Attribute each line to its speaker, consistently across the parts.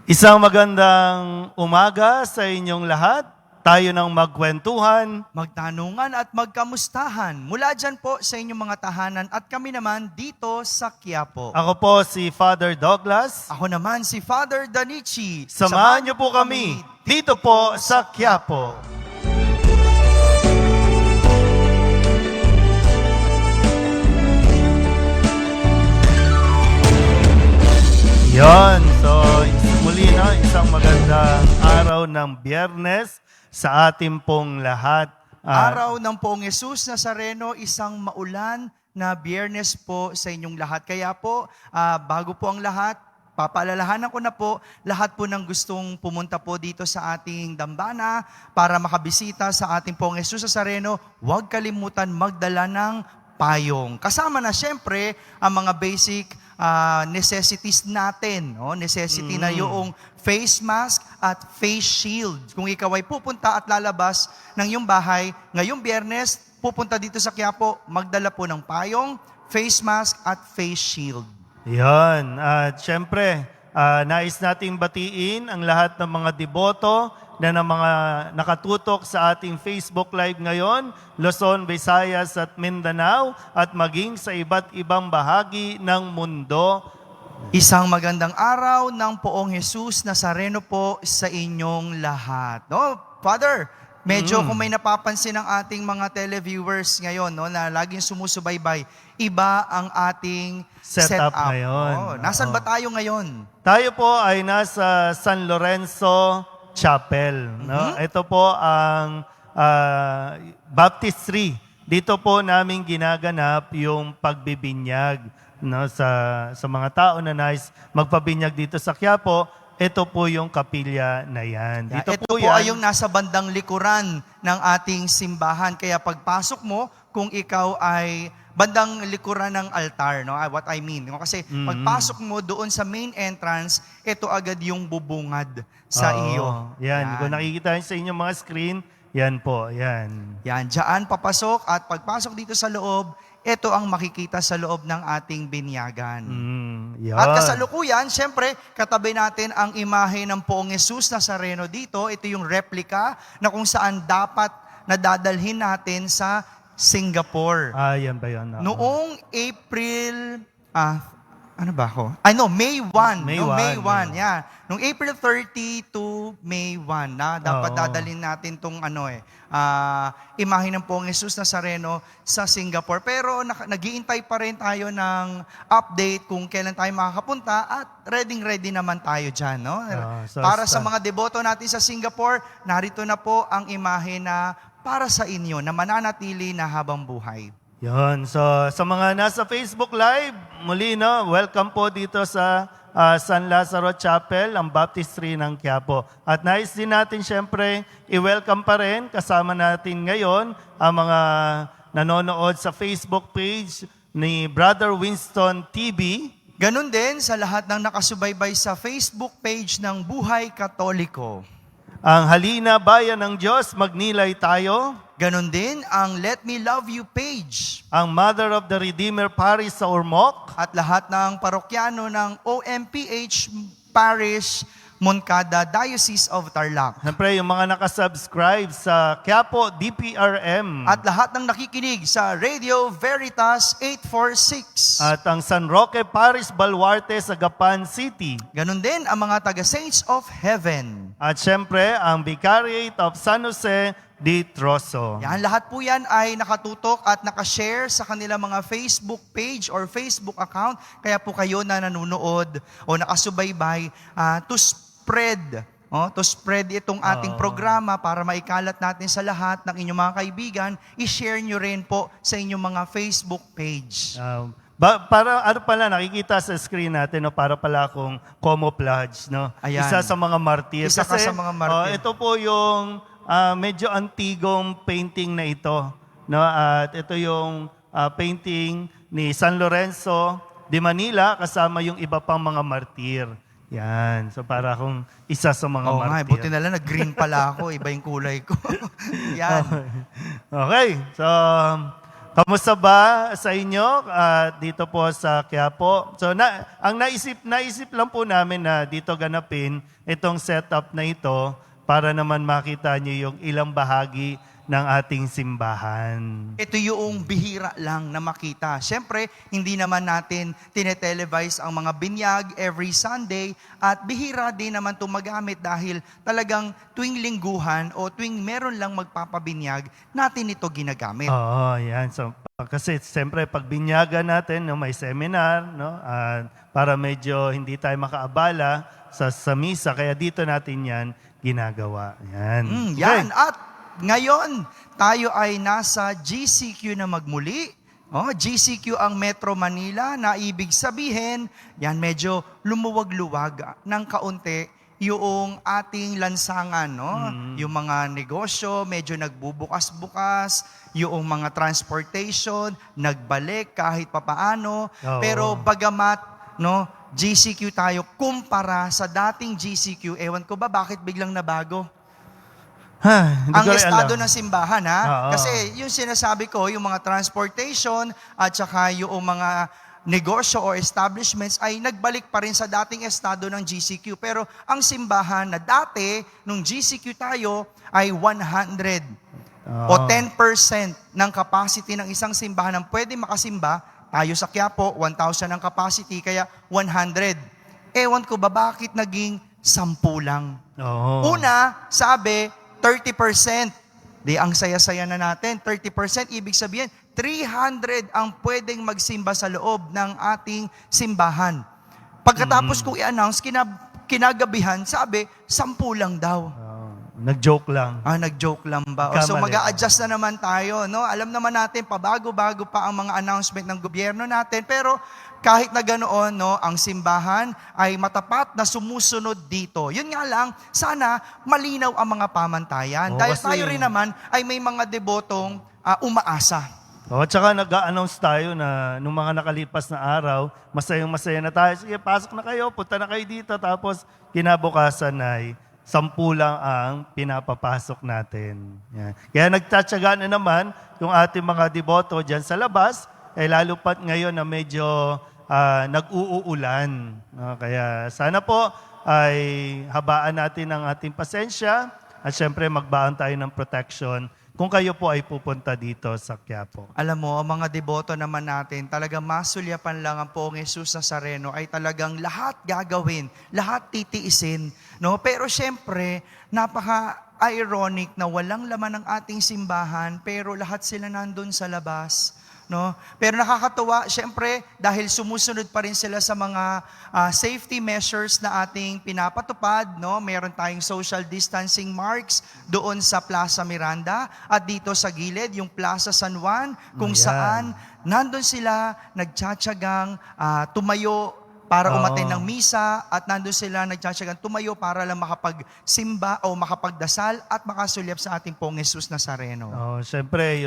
Speaker 1: Isang magandang umaga sa inyong lahat. Tayo nang magkwentuhan,
Speaker 2: magtanungan at magkamustahan mula dyan po sa inyong mga tahanan at kami naman dito sa Quiapo.
Speaker 1: Ako po si Father Douglas.
Speaker 2: Ako naman si Father Danichi.
Speaker 1: Samahan niyo po kami dito po sa Quiapo. Yon, so muli na isang magandang araw ng Biyernes sa ating pong lahat.
Speaker 2: Araw ng Poong Jesus Nazareno, isang maulan na Biyernes po sa inyong lahat. Kaya po, bago po ang lahat, papaalalahanan ko na po lahat po ng gustong pumunta po dito sa ating dambana para makabisita sa ating Poong Jesus Nazareno, huwag kalimutan magdala ng payong. Kasama na siyempre ang mga basic necessities natin. No? Necessity na yung face mask at face shield. Kung ikaw ay pupunta at lalabas ng iyong bahay, ngayong Biyernes, pupunta dito sa Quiapo, magdala po ng payong, face mask at face shield.
Speaker 1: Yan. At syempre, nais nating batiin ang lahat ng mga deboto na ng mga nakatutok sa ating Facebook Live ngayon, Luzon, Visayas at Mindanao, at maging sa iba't ibang bahagi ng mundo.
Speaker 2: Isang magandang araw ng Poong Jesus Nazareno po sa inyong lahat. No, Father, medyo kung may napapansin ng ating mga televiewers ngayon, no, na laging sumusubaybay, iba ang ating setup
Speaker 1: ngayon.
Speaker 2: Nasaan ba tayo ngayon?
Speaker 1: Tayo po ay nasa San Lorenzo Chapel. No? Ito po ang baptistry. Dito po namin ginaganap yung pagbibinyag, no? sa mga tao na nais magpabinyag dito sa Quiapo. Ito po yung kapilya na yan. Dito
Speaker 2: ito po
Speaker 1: yan.
Speaker 2: ay yung nasa bandang likuran ng ating simbahan. Kaya pagpasok mo, kung ikaw ay bandang likuran ng altar, no? What I mean. No? Kasi pagpasok mo doon sa main entrance, ito agad yung bubungad sa iyo.
Speaker 1: Yan. Kung nakikita sa inyong mga screen, yan po. Yan.
Speaker 2: Yan. Diyan papasok at pagpasok dito sa loob, ito ang makikita sa loob ng ating binyagan.
Speaker 1: Yan.
Speaker 2: At kasalukuyan, syempre, katabi natin ang imahe ng Poong Jesus Nazareno dito. Ito yung replica na kung saan dapat nadadalhin natin sa Singapore.
Speaker 1: Yan ba yun?
Speaker 2: Noong April Ano ba ako? Ay, no, May 1.
Speaker 1: May
Speaker 2: No,
Speaker 1: 1,
Speaker 2: May 1,
Speaker 1: May 1.
Speaker 2: yeah. Nung April 30 to May 1 na dapat
Speaker 1: Oo.
Speaker 2: dadalhin natin tong imahe ng Poong Jesus Nazareno sa Singapore. Pero nag-iintay pa rin tayo ng update kung kailan tayo makakapunta at ready naman tayo dyan. No?
Speaker 1: So
Speaker 2: Para sa mga deboto natin sa Singapore, narito na po ang imahe na para sa inyo na mananatili na habang buhay.
Speaker 1: Yun. So, sa mga nasa Facebook Live, muli, no, welcome po dito sa San Lazaro Chapel, ang baptistry ng Quiapo. At nais din natin, syempre, i-welcome pa rin, kasama natin ngayon, ang mga nanonood sa Facebook page ni Brother Winston TV.
Speaker 2: Ganon din sa lahat ng nakasubaybay sa Facebook page ng Buhay Katoliko.
Speaker 1: Ang Halina Bayan ng Diyos, magnilay tayo.
Speaker 2: Ganon din ang Let Me Love You page.
Speaker 1: Ang Mother of the Redeemer Parish sa Ormoc.
Speaker 2: At lahat ng parokyano ng OMPH Parish, Moncada, Diocese of Tarlac.
Speaker 1: Siyempre, yung mga nakasubscribe sa Quiapo DPRM.
Speaker 2: At lahat ng nakikinig sa Radio Veritas 846.
Speaker 1: At ang San Roque Parish Baluarte sa Gapan City.
Speaker 2: Ganon din ang mga taga-Saints of Heaven.
Speaker 1: At siyempre, ang Vicariate of San Jose de Trozo.
Speaker 2: Yan, lahat po yan ay nakatutok at nakashare sa kanilang mga Facebook page or Facebook account. Kaya po kayo na nanonood o nakasubaybay to spread itong ating programa para maikalat natin sa lahat ng inyong mga kaibigan. I-share nyo rin po sa inyong mga Facebook page.
Speaker 1: Para ano pala nakikita sa screen natin, no, para pala akong camouflage, no.
Speaker 2: Ayan.
Speaker 1: Isa sa mga martir.
Speaker 2: Isa ka sa mga martir.
Speaker 1: Ito po yung medyo antigong painting na ito, no. At ito yung painting ni San Lorenzo de Manila kasama yung iba pang mga martir. Yan. So para akong isa sa mga
Speaker 2: Oo nga,
Speaker 1: martir.
Speaker 2: buti na lang nag-green pala ako, iba yung kulay ko. Yan.
Speaker 1: Okay. So, kamusta ba sa inyo dito po sa Quiapo? So, ang naisip lang po namin na dito ganapin itong setup na ito para naman makita niyo yung ilang bahagi ng ating simbahan.
Speaker 2: Ito yung bihira lang na makita. Siyempre, hindi naman natin tinetelevise ang mga binyag every Sunday at bihira din naman ito magamit dahil talagang tuwing lingguhan o tuwing meron lang magpapabinyag, natin ito ginagamit.
Speaker 1: Oo, yan. So, kasi siyempre, pag binyagan natin, no, may seminar, no, para medyo hindi tayo makaabala sa misa, kaya dito natin yan ginagawa. Yan.
Speaker 2: Yan. At ngayon, tayo ay nasa GCQ na magmuli. GCQ ang Metro Manila na ibig sabihin, yan medyo lumuwag-luwag ng kaunti yung ating lansangan. No? Yung mga negosyo, medyo nagbubukas-bukas, yung mga transportation, nagbalik kahit papaano.
Speaker 1: Oo.
Speaker 2: Pero bagamat GCQ tayo, kumpara sa dating GCQ, ewan ko ba bakit biglang nabago?
Speaker 1: Hindi
Speaker 2: Ang
Speaker 1: ko rin
Speaker 2: estado
Speaker 1: alam.
Speaker 2: ng simbahan, ha?
Speaker 1: Oo.
Speaker 2: Kasi yung sinasabi ko, yung mga transportation at saka yung mga negosyo or establishments ay nagbalik pa rin sa dating estado ng GCQ. Pero ang simbahan na dati, nung GCQ tayo, ay 100 o 10% ng capacity ng isang simbahan ang pwede makasimba. Tayo sa Quiapo, 1,000 ang capacity, kaya 100. Ewan ko ba bakit naging 10 lang?
Speaker 1: Oo.
Speaker 2: Una, sabi, 30%. Di ang saya-saya na natin. 30%, ibig sabihin, 300 ang pwedeng magsimba sa loob ng ating simbahan. Pagkatapos kong i-announce, kinagabihan, sabi, 10 lang daw.
Speaker 1: Nag-joke lang.
Speaker 2: Nag-joke lang ba? So
Speaker 1: Kamali.
Speaker 2: mag-a-adjust na naman tayo. No? Alam naman natin, pabago-bago pa ang mga announcement ng gobyerno natin. Pero kahit na ganoon, ang simbahan ay matapat na sumusunod dito. Yun nga lang, sana malinaw ang mga pamantayan.
Speaker 1: Oo,
Speaker 2: Dahil
Speaker 1: kasi-
Speaker 2: tayo rin naman ay may mga debotong umaasa.
Speaker 1: At saka nag-a-announce tayo na nung mga nakalipas na araw, masayang-masaya na tayo. Sige, pasok na kayo, punta na kayo dito. Tapos kinabukasan ay 10 lang ang pinapapasok natin. Yan. Kaya nagtatsaga na naman yung ating mga deboto dyan sa labas, lalo pat ngayon na medyo nag-uulan. Kaya sana po ay habaan natin ang ating pasensya at syempre magbaan tayo ng protection kung kayo po ay pupunta dito sa Quiapo.
Speaker 2: Alam mo, ang mga deboto naman natin, talagang masulyapan lang ang Poong Jesus Nazareno ay talagang lahat gagawin, lahat titiisin. No? Pero syempre, napaka-ironic na walang laman ng ating simbahan, pero lahat sila nandun sa labas. No? Pero nakakatuwa, syempre, dahil sumusunod pa rin sila sa mga safety measures na ating pinapatupad, no? Meron tayong social distancing marks doon sa Plaza Miranda at dito sa gilid, yung Plaza San Juan, kung
Speaker 1: Ayan.
Speaker 2: saan nandun sila nagtsatsagang tumayo para
Speaker 1: Oo.
Speaker 2: umattend ng misa at nandun sila nagtsatsagang tumayo para lang makapagsimba o makapagdasal at makasulyap sa ating Poong Jesus Nazareno.
Speaker 1: Oh, syempre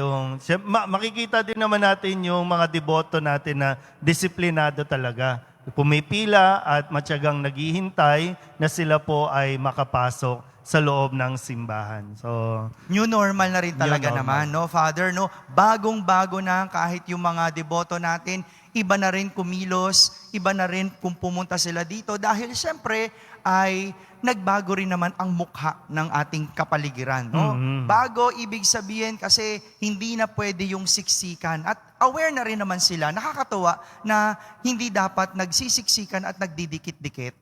Speaker 1: makikita din naman natin yung mga deboto natin na disiplinado talaga. Pumipila at matyagang naghihintay na sila po ay makapasok sa loob ng simbahan. So,
Speaker 2: New normal na rin talaga
Speaker 1: New normal.
Speaker 2: naman, no, Father, no? Bagong-bago na kahit yung mga deboto natin, iba na rin kumilos, iba na rin kung pumunta sila dito dahil siyempre ay nagbago rin naman ang mukha ng ating kapaligiran, no?
Speaker 1: Mhm.
Speaker 2: Bago, ibig sabihin kasi hindi na pwede yung siksikan at aware na rin naman sila. Nakakatuwa na hindi dapat nagsisiksikan at nagdidikit-dikit.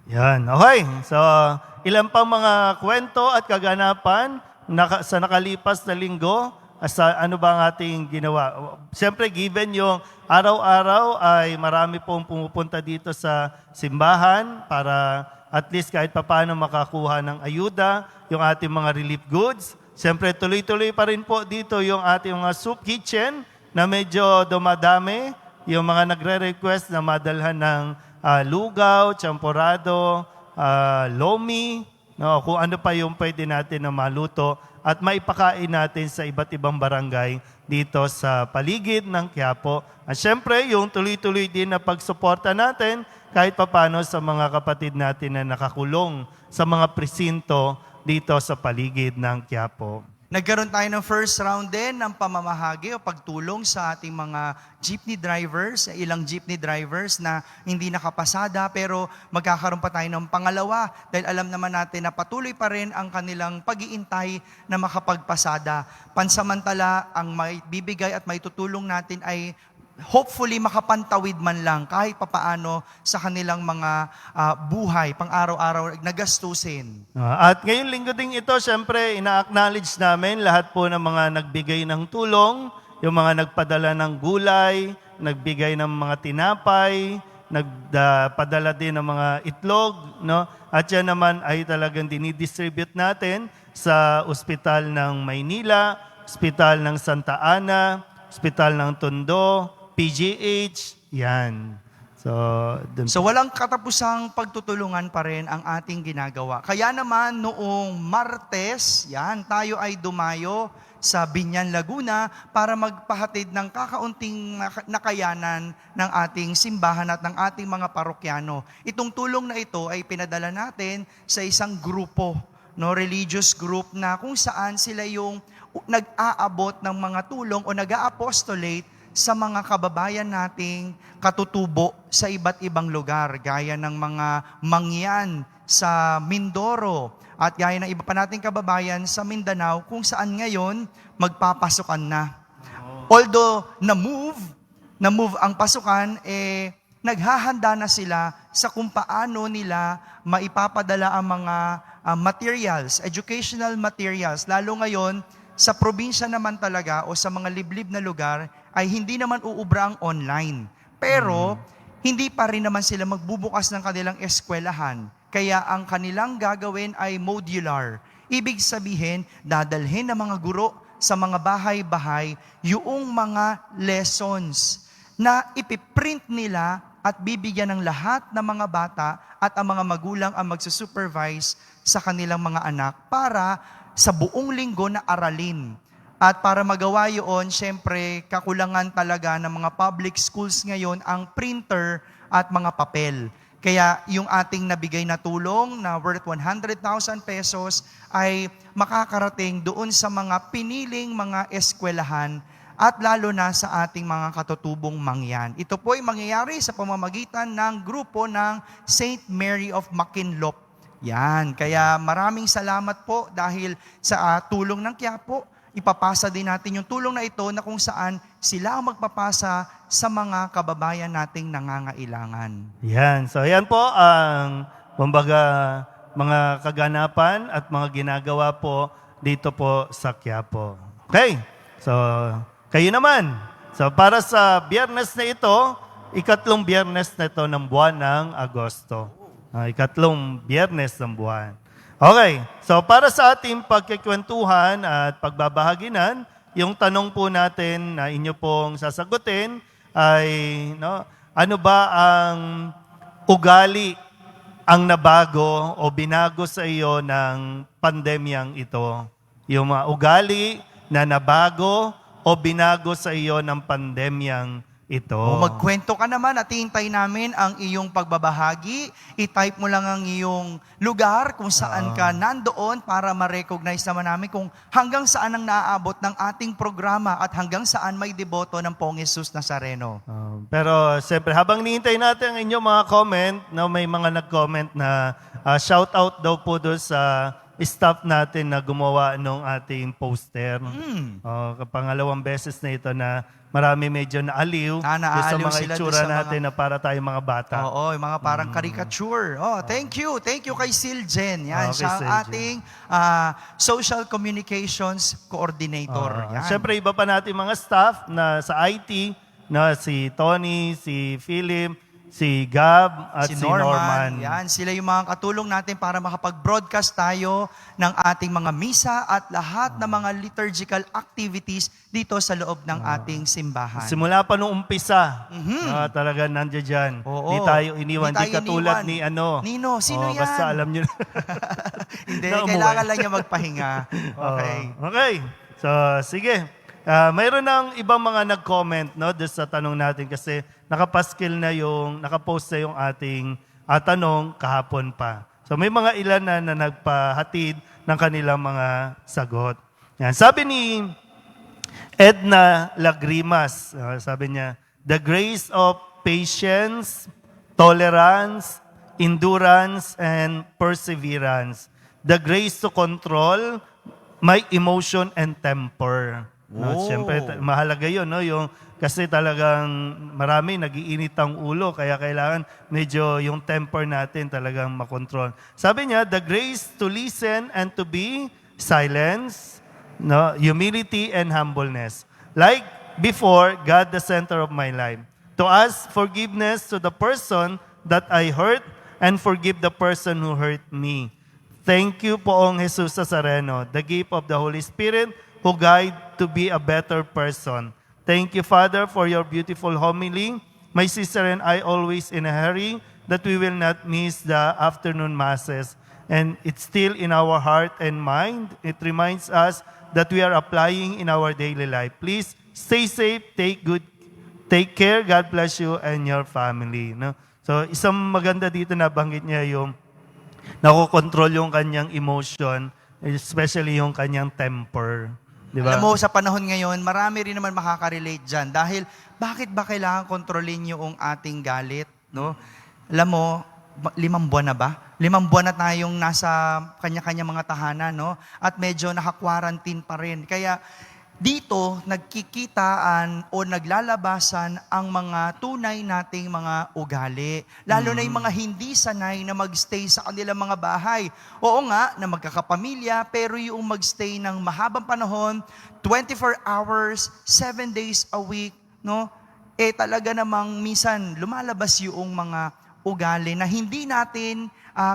Speaker 1: yan. Okay. So, ilan pang mga kwento at kaganapan sa nakalipas na linggo? Sa ano ba ang ating ginawa? Siyempre, given yung araw-araw ay marami pong pumupunta dito sa simbahan para at least kahit papaano makakuha ng ayuda, yung ating mga relief goods. Siyempre, tuloy-tuloy pa rin po dito yung ating mga soup kitchen na medyo dumadami. Yung mga nagre-request na madalhan ng lugaw, champorado, lomi, no, kung ano pa yung pwede natin na maluto at maipakain natin sa iba't ibang barangay dito sa paligid ng Quiapo. At syempre, yung tuloy-tuloy din na pagsuporta natin kahit papano sa mga kapatid natin na nakakulong sa mga presinto dito sa paligid ng Quiapo.
Speaker 2: Nagkaroon tayo ng first round din ng pamamahagi o pagtulong sa ating mga jeepney drivers, ilang jeepney drivers na hindi nakapasada pero magkakaroon pa tayo ng pangalawa dahil alam naman natin na patuloy pa rin ang kanilang pag-iintay na makapagpasada. Pansamantala, ang may bibigay at may tutulong natin ay hopefully makapantawid man lang kahit papaano sa kanilang mga buhay, pang-araw-araw na gastusin.
Speaker 1: At ngayong linggo din ito, syempre, ina-acknowledge namin lahat po ng mga nagbigay ng tulong, yung mga nagpadala ng gulay, nagbigay ng mga tinapay, nagpadala din ng mga itlog, no? At yan naman ay talagang dinidistribute natin sa Ospital ng Maynila, Ospital ng Santa Ana, Ospital ng Tondo, PGH, yan. So
Speaker 2: walang katapusang pagtutulungan pa rin ang ating ginagawa. Kaya naman noong Martes, yan, tayo ay dumayo sa Binyan, Laguna para magpahatid ng kakaunting nakayanan ng ating simbahan at ng ating mga parokyano. Itong tulong na ito ay pinadala natin sa isang grupo, no, religious group na kung saan sila yung nag-aabot ng mga tulong o nag-a-apostolate sa mga kababayan nating katutubo sa iba't ibang lugar, gaya ng mga mangyan sa Mindoro at gaya ng iba pa nating kababayan sa Mindanao kung saan ngayon magpapasukan na. Although na-move ang pasukan, naghahanda na sila sa kung paano nila maipapadala ang mga materials, educational materials, lalo ngayon sa probinsya naman talaga o sa mga liblib na lugar ay hindi naman uubra ang online. Pero hindi pa rin naman sila magbubukas ng kanilang eskwelahan. Kaya ang kanilang gagawin ay modular. Ibig sabihin, dadalhin ng mga guro sa mga bahay-bahay yung mga lessons na ipiprint nila at bibigyan ng lahat ng mga bata at ang mga magulang ang magsusupervise sa kanilang mga anak para sa buong linggo na aralin. At para magawa yun, syempre, kakulangan talaga ng mga public schools ngayon ang printer at mga papel. Kaya yung ating nabigay na tulong na worth 100,000 pesos ay makakarating doon sa mga piniling mga eskwelahan at lalo na sa ating mga katutubong mangyan. Ito po ay mangyayari sa pamamagitan ng grupo ng St. Mary of Makinlop. Yan, kaya maraming salamat po dahil sa tulong ng Quiapo, ipapasa din natin yung tulong na ito na kung saan sila ang magpapasa sa mga kababayan nating nangangailangan.
Speaker 1: Yan. So, yan po ang, kumbaga, mga kaganapan at mga ginagawa po dito po sa Quiapo. Okay. So, kayo naman. So, para sa biyernes na ito, ikatlong biyernes na ito ng buwan ng Agosto. Ikatlong biyernes ng buwan. Okay. So, para sa ating pagkikwentuhan at pagbabahaginan, yung tanong po natin na inyo pong sasagutin ay, ano ba ang ugali ang nabago o binago sa iyo ng pandemyang ito? Yung mga ugali na nabago o binago sa iyo ng pandemyang ito.
Speaker 2: O magkwento ka naman at hintay namin ang iyong pagbabahagi. I-type mo lang ang iyong lugar kung saan ka nandoon para ma-recognize naman namin kung hanggang saan ang naaabot ng ating programa at hanggang saan may deboto ng Poong Jesus Nazareno.
Speaker 1: Pero siyempre, habang nihintay natin ang inyong mga comment, may mga nag-comment na shout out daw po doon sa staff natin na gumawa ng ating poster. Pangalawang beses na ito na marami medyo naaliw sa
Speaker 2: Naaaliw
Speaker 1: mga
Speaker 2: sila
Speaker 1: itsura
Speaker 2: doon sa
Speaker 1: natin na para tayong mga bata.
Speaker 2: Oo, yung mga parang caricature. Thank you. Thank you kay Siljen. Yan,
Speaker 1: Okay,
Speaker 2: siya ang
Speaker 1: Siljen.
Speaker 2: ating Social Communications Coordinator. Yan.
Speaker 1: Siyempre, iba pa natin mga staff na sa IT, na si Tony, si Philip, si Gab, at si Norman.
Speaker 2: Yan, sila yung mga katulong natin para makapag-broadcast tayo ng ating mga misa at lahat ng mga liturgical activities dito sa loob ng ating simbahan.
Speaker 1: Simula pa nung umpisa, talaga nandiyan dyan.
Speaker 2: Oo.
Speaker 1: Di tayo iniwan.
Speaker 2: Di
Speaker 1: Di
Speaker 2: tayo
Speaker 1: katulad
Speaker 2: iniwan.
Speaker 1: ni ano.
Speaker 2: Nino, sino yan?
Speaker 1: Basta alam nyo na.
Speaker 2: Hindi,
Speaker 1: na umuwi.
Speaker 2: kailangan lang niya magpahinga. Okay.
Speaker 1: Okay. So, sige. Mayroon ng ibang mga nag-comment doon sa tanong natin kasi nakapaskil na nakapost na yung ating tanong kahapon pa. So may mga ilan na nagpahatid ng kanilang mga sagot. Yan. Sabi ni Edna Lagrimas, sabi niya, the grace of patience, tolerance, endurance, and perseverance. The grace to control my emotion and temper. Siyempre, mahalaga yun, kasi talagang marami nagiinit ang ulo, kaya kailangan medyo yung temper natin talagang makontrol. Sabi niya, the grace to listen and to be silence, humility and humbleness. Like before, God the center of my life. To ask forgiveness to the person that I hurt and forgive the person who hurt me. Thank you, Poong Jesus Nazareno, the gift of the Holy Spirit, who guide to be a better person. Thank you, Father, for your beautiful homily. My sister and I always in a hurry that we will not miss the afternoon masses. And it's still in our heart and mind. It reminds us that we are applying in our daily life. Please stay safe, take care. God bless you and your family. So, isang maganda dito na banggit niya yung nakokontrol yung kanyang emotion, especially yung kanyang temper. Diba?
Speaker 2: Alam mo, sa panahon ngayon, marami rin naman makaka-relate dyan. Dahil, bakit ba kailangan kontrolin yung ating galit? No? Alam mo, 5 buwan na ba? 5 buwan na tayong nasa kanya-kanya mga tahanan, no? At medyo naka-quarantine pa rin. Kaya, dito, nagkikitaan o naglalabasan ang mga tunay nating mga ugali. Lalo na yung mga hindi sanay na magstay sa kanilang mga bahay. Oo nga, na magkakapamilya, pero yung magstay ng mahabang panahon, 24 hours, 7 days a week, no? Talaga namang minsan lumalabas yung mga ugali na hindi natin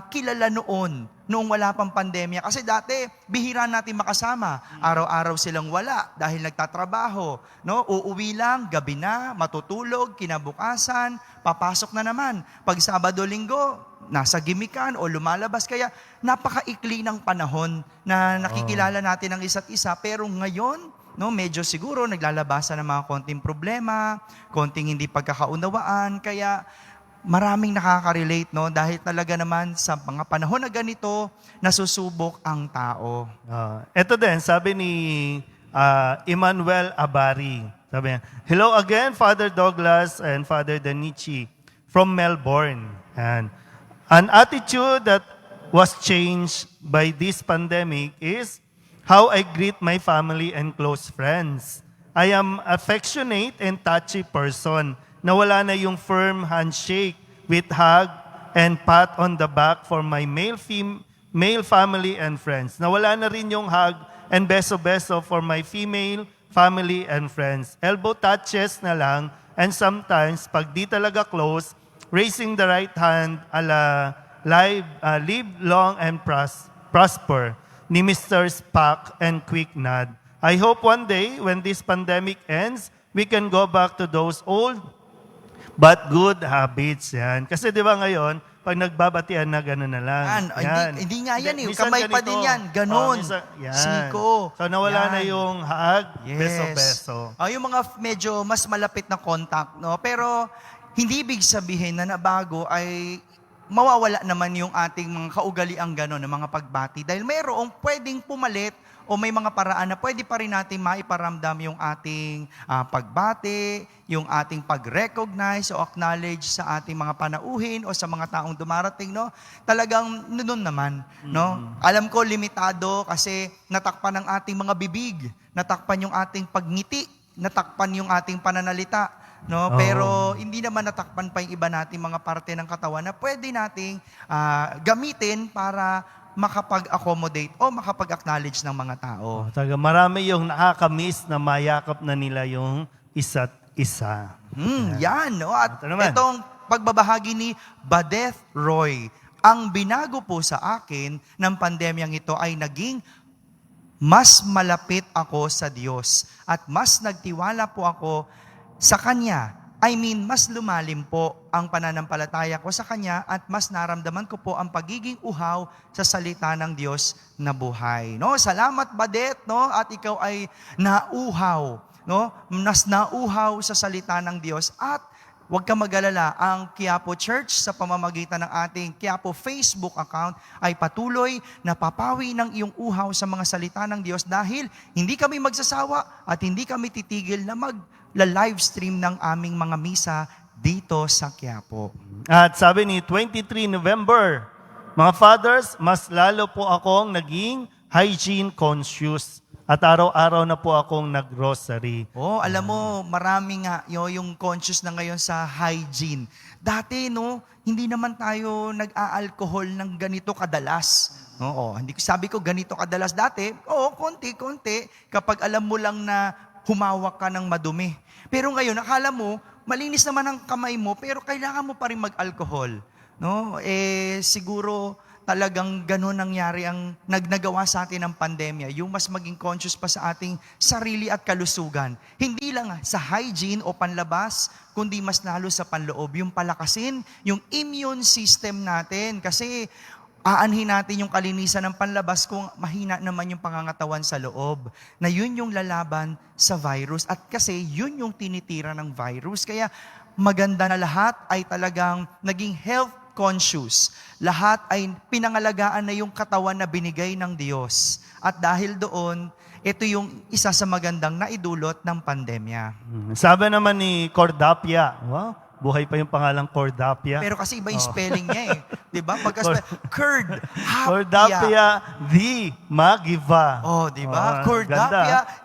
Speaker 2: kilala noong wala pang pandemya. Kasi dati, bihira natin makasama. Araw-araw silang wala dahil nagtatrabaho. No? Uuwi lang, gabi na, matutulog, kinabukasan, papasok na naman. Pag Sabado-Linggo, nasa gimikan o lumalabas. Kaya napakaikli ng panahon na nakikilala natin ang isa't isa. Pero ngayon, medyo siguro naglalabasan ng mga konting problema, konting hindi pagkakaunawaan. Kaya maraming nakaka-relate, dahil talaga naman sa mga panahon na ganito, nasusubok ang tao.
Speaker 1: Ito din, sabi ni Emmanuel Abari. Sabi niya, hello again, Father Douglas and Father Danichi from Melbourne. And an attitude that was changed by this pandemic is how I greet my family and close friends. I am affectionate and touchy person na wala na yung firm handshake with hug and pat on the back for my male family and friends. Nawala na rin yung hug and beso-beso for my female family and friends. Elbow touches na lang, and sometimes, pag di talaga close, raising the right hand ala live long and prosper ni Mr. Spock and quick nod. I hope one day, when this pandemic ends, we can go back to those old but good habits. Yan. Kasi di ba ngayon, pag nagbabatian na gano'n na lang.
Speaker 2: Hindi nga yan eh.
Speaker 1: Minsan
Speaker 2: Kamay pa
Speaker 1: ganito.
Speaker 2: din yan. Ganon.
Speaker 1: Yan.
Speaker 2: Siko.
Speaker 1: So nawala
Speaker 2: Yan.
Speaker 1: na yung hug,
Speaker 2: Yes.
Speaker 1: beso-beso.
Speaker 2: Yung mga medyo mas malapit na contact, no? Pero hindi ibig sabihin na nabago ay mawawala naman yung ating mga kaugaliang gano'n, ng mga pagbati. Dahil mayroong pwedeng pumalit o may mga paraan na pwede pa rin natin maiparamdam yung ating pagbati, yung ating pag-recognize o acknowledge sa ating mga panauhin o sa mga taong dumarating, no? Talagang noon naman, no? Alam ko limitado kasi natakpan ng ating mga bibig, natakpan yung ating pagngiti, natakpan yung ating pananalita, no?
Speaker 1: Oo.
Speaker 2: Pero hindi naman natakpan pa yung iba nating mga parte ng katawan na pwede nating gamitin para makapag-accommodate o makapag-acknowledge ng mga tao.
Speaker 1: Marami yung nakakamiss na mayakap na nila yung isa't isa.
Speaker 2: Yan, no? At
Speaker 1: Ito naman.
Speaker 2: itong pagbabahagi ni Badeth Roy, ang binago po sa akin ng pandemyang ito ay naging mas malapit ako sa Diyos at mas nagtiwala po ako sa Kanya. Mas lumalim po ang pananampalataya ko sa Kanya at mas naramdaman ko po ang pagiging uhaw sa salita ng Diyos na buhay. No? Salamat, Badet, no? At ikaw ay nauhaw, no? Mas nauhaw sa salita ng Diyos. At huwag ka mag-alala, ang Quiapo Church sa pamamagitan ng ating Quiapo Facebook account ay patuloy na papawi ng iyong uhaw sa mga salita ng Diyos dahil hindi kami magsasawa at hindi kami titigil na livestream ng aming mga misa dito sa Quiapo.
Speaker 1: At sabi ni 23 November, mga fathers, mas lalo po akong naging hygiene conscious at araw-araw na po akong nag-rosary.
Speaker 2: Alam mo, marami nga yung conscious na ngayon sa hygiene. Dati, no, hindi naman tayo nag-a-alcohol ng ganito kadalas. Hindi ko sabi ko ganito kadalas dati. Konti-konti kapag alam mo lang na humawak ka ng madumi. Pero ngayon, akala mo, malinis naman ang kamay mo, pero kailangan mo pa rin mag-alcohol. No? Siguro talagang gano'n nangyari ang nagnagawa sa atin ng pandemya, yung mas maging conscious pa sa ating sarili at kalusugan. Hindi lang sa hygiene o panlabas, kundi mas lalo sa panloob, yung palakasin, yung immune system natin. Kasi aanhin natin yung kalinisan ng panlabas kung mahina naman yung pangangatawan sa loob. Na yun yung lalaban sa virus. At kasi yun yung tinitira ng virus. Kaya maganda na lahat ay talagang naging health conscious. Lahat ay pinangalagaan na yung katawan na binigay ng Diyos. At dahil doon, ito yung isa sa magandang naidulot ng pandemya.
Speaker 1: Sabi naman ni Cordapia, wow, buhay pa yung pangalang Cordapia.
Speaker 2: Pero kasi iba yung spelling niya eh. Diba?
Speaker 1: Cordapia di Magiva.
Speaker 2: Diba?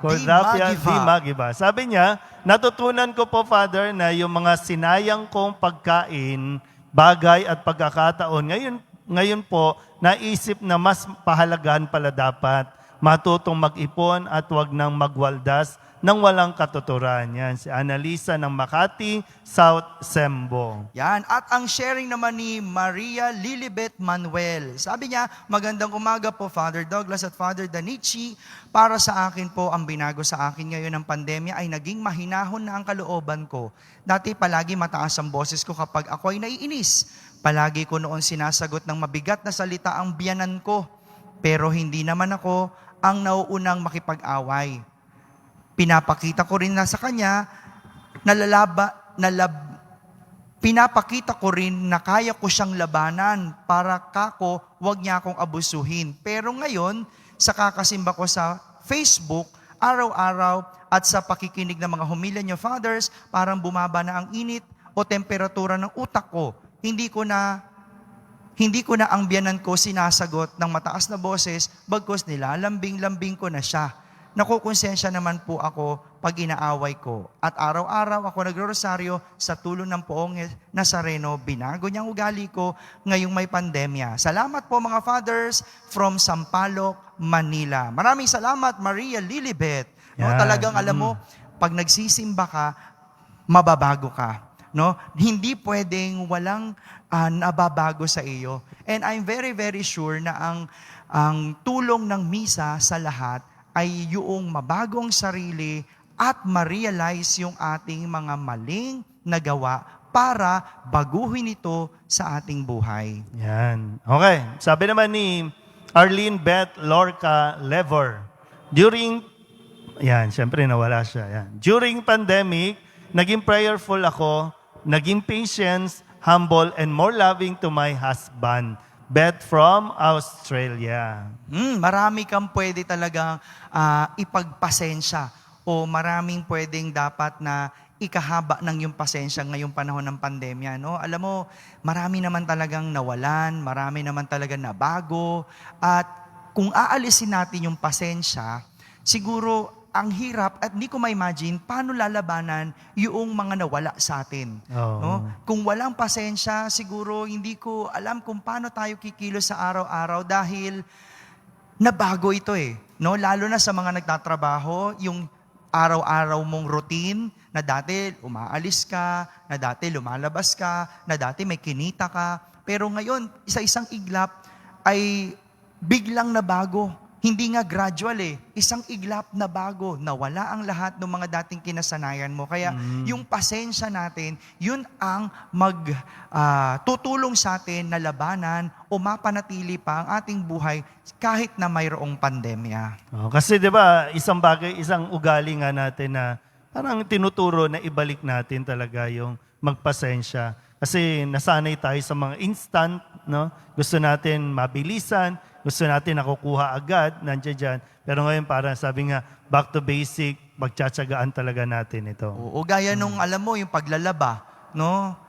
Speaker 1: Cordapia di Magiva. Sabi niya, natutunan ko po, Father, na yung mga sinayang kong pagkain, bagay at pagkakataon, ngayon po, naisip na mas pahalagahan pala dapat matutong mag-ipon at wag nang magwaldas nang walang katuturan. Yan, si Annalisa ng Makati, South Sembo.
Speaker 2: Yan, at ang sharing naman ni Maria Lilibet Manuel. Sabi niya, magandang umaga po, Father Douglas at Father Danichi. Para sa akin po, ang binago sa akin ngayon ng pandemya ay naging mahinahon na ang kalooban ko. Dati palagi mataas ang boses ko kapag ako ay naiinis. Palagi ko noon sinasagot ng mabigat na salita ang biyanan ko. Pero hindi naman ako ang nauunang makipag-away. Pinapakita ko rin na sa kanya, pinapakita ko rin na kaya ko siyang labanan para kako, wag niya akong abusuhin. Pero ngayon, sa kakasimba ko sa Facebook, araw-araw at sa pakikinig ng mga homilya niyo, fathers, parang bumaba na ang init o temperatura ng utak ko. Hindi ko na hindi ko na ang biyanan ko sinasagot ng mataas na boses, bagkus nilalambing-lambing ko na siya. Nakukonsensya naman po ako pag inaaway ko. At araw-araw ako nagro-rosaryo sa tulong ng Poong Nazareno. Binago niyang ugali ko ngayong may pandemya. Salamat po mga fathers from Sampaloc, Manila. Maraming salamat, Maria Lilibet. No,
Speaker 1: Yan.
Speaker 2: talagang alam mo, pag nagsisimba ka, mababago ka. No? Hindi pwedeng walang nababago sa iyo. And I'm very, very sure na ang tulong ng misa sa lahat ay yung mabagong sarili at ma-realize yung ating mga maling nagawa para baguhin ito sa ating buhay.
Speaker 1: Yan. Okay. Sabi naman ni Arlene Beth Lorca Lever, syempre nawala siya. Yan. During pandemic, naging prayerful ako, naging patient, humble, and more loving to my husband. Beth from Australia.
Speaker 2: Marami kang pwede talagang ipagpasensya o maraming pwedeng dapat na ikahaba ng yung pasensya ngayong panahon ng pandemya. No? Alam mo, marami naman talagang nawalan, marami naman talagang nabago. At kung aalisin natin yung pasensya, siguro ang hirap at hindi ko ma-imagine paano lalabanan yung mga nawala sa atin.
Speaker 1: Oo.
Speaker 2: No? Kung walang pasensya, siguro hindi ko alam kung paano tayo kikilos sa araw-araw dahil nabago ito eh. No? Lalo na sa mga nagtatrabaho, yung araw-araw mong routine na dati umaalis ka, na dati lumalabas ka, na dati may kinita ka. Pero ngayon, isa-isang iglap ay biglang nabago. Hindi nga gradual eh. Isang iglap na bago. Nawala ang lahat ng mga dating kinasanayan mo. Kaya yung pasensya natin, yun ang tutulong sa atin na labanan o mapanatili pa ang ating buhay kahit na mayroong pandemya.
Speaker 1: Kasi 'di ba, isang ugali nga natin na parang tinuturo na ibalik natin talaga yung magpasensya. Kasi nasanay tayo sa mga instant, no? Gusto natin mabilisan, gusto natin nakukuha agad, nandiyan dyan. Pero ngayon parang sabi nga, back to basic, magtsatsagaan talaga natin ito.
Speaker 2: O gaya nung, alam mo, yung paglalaba, no?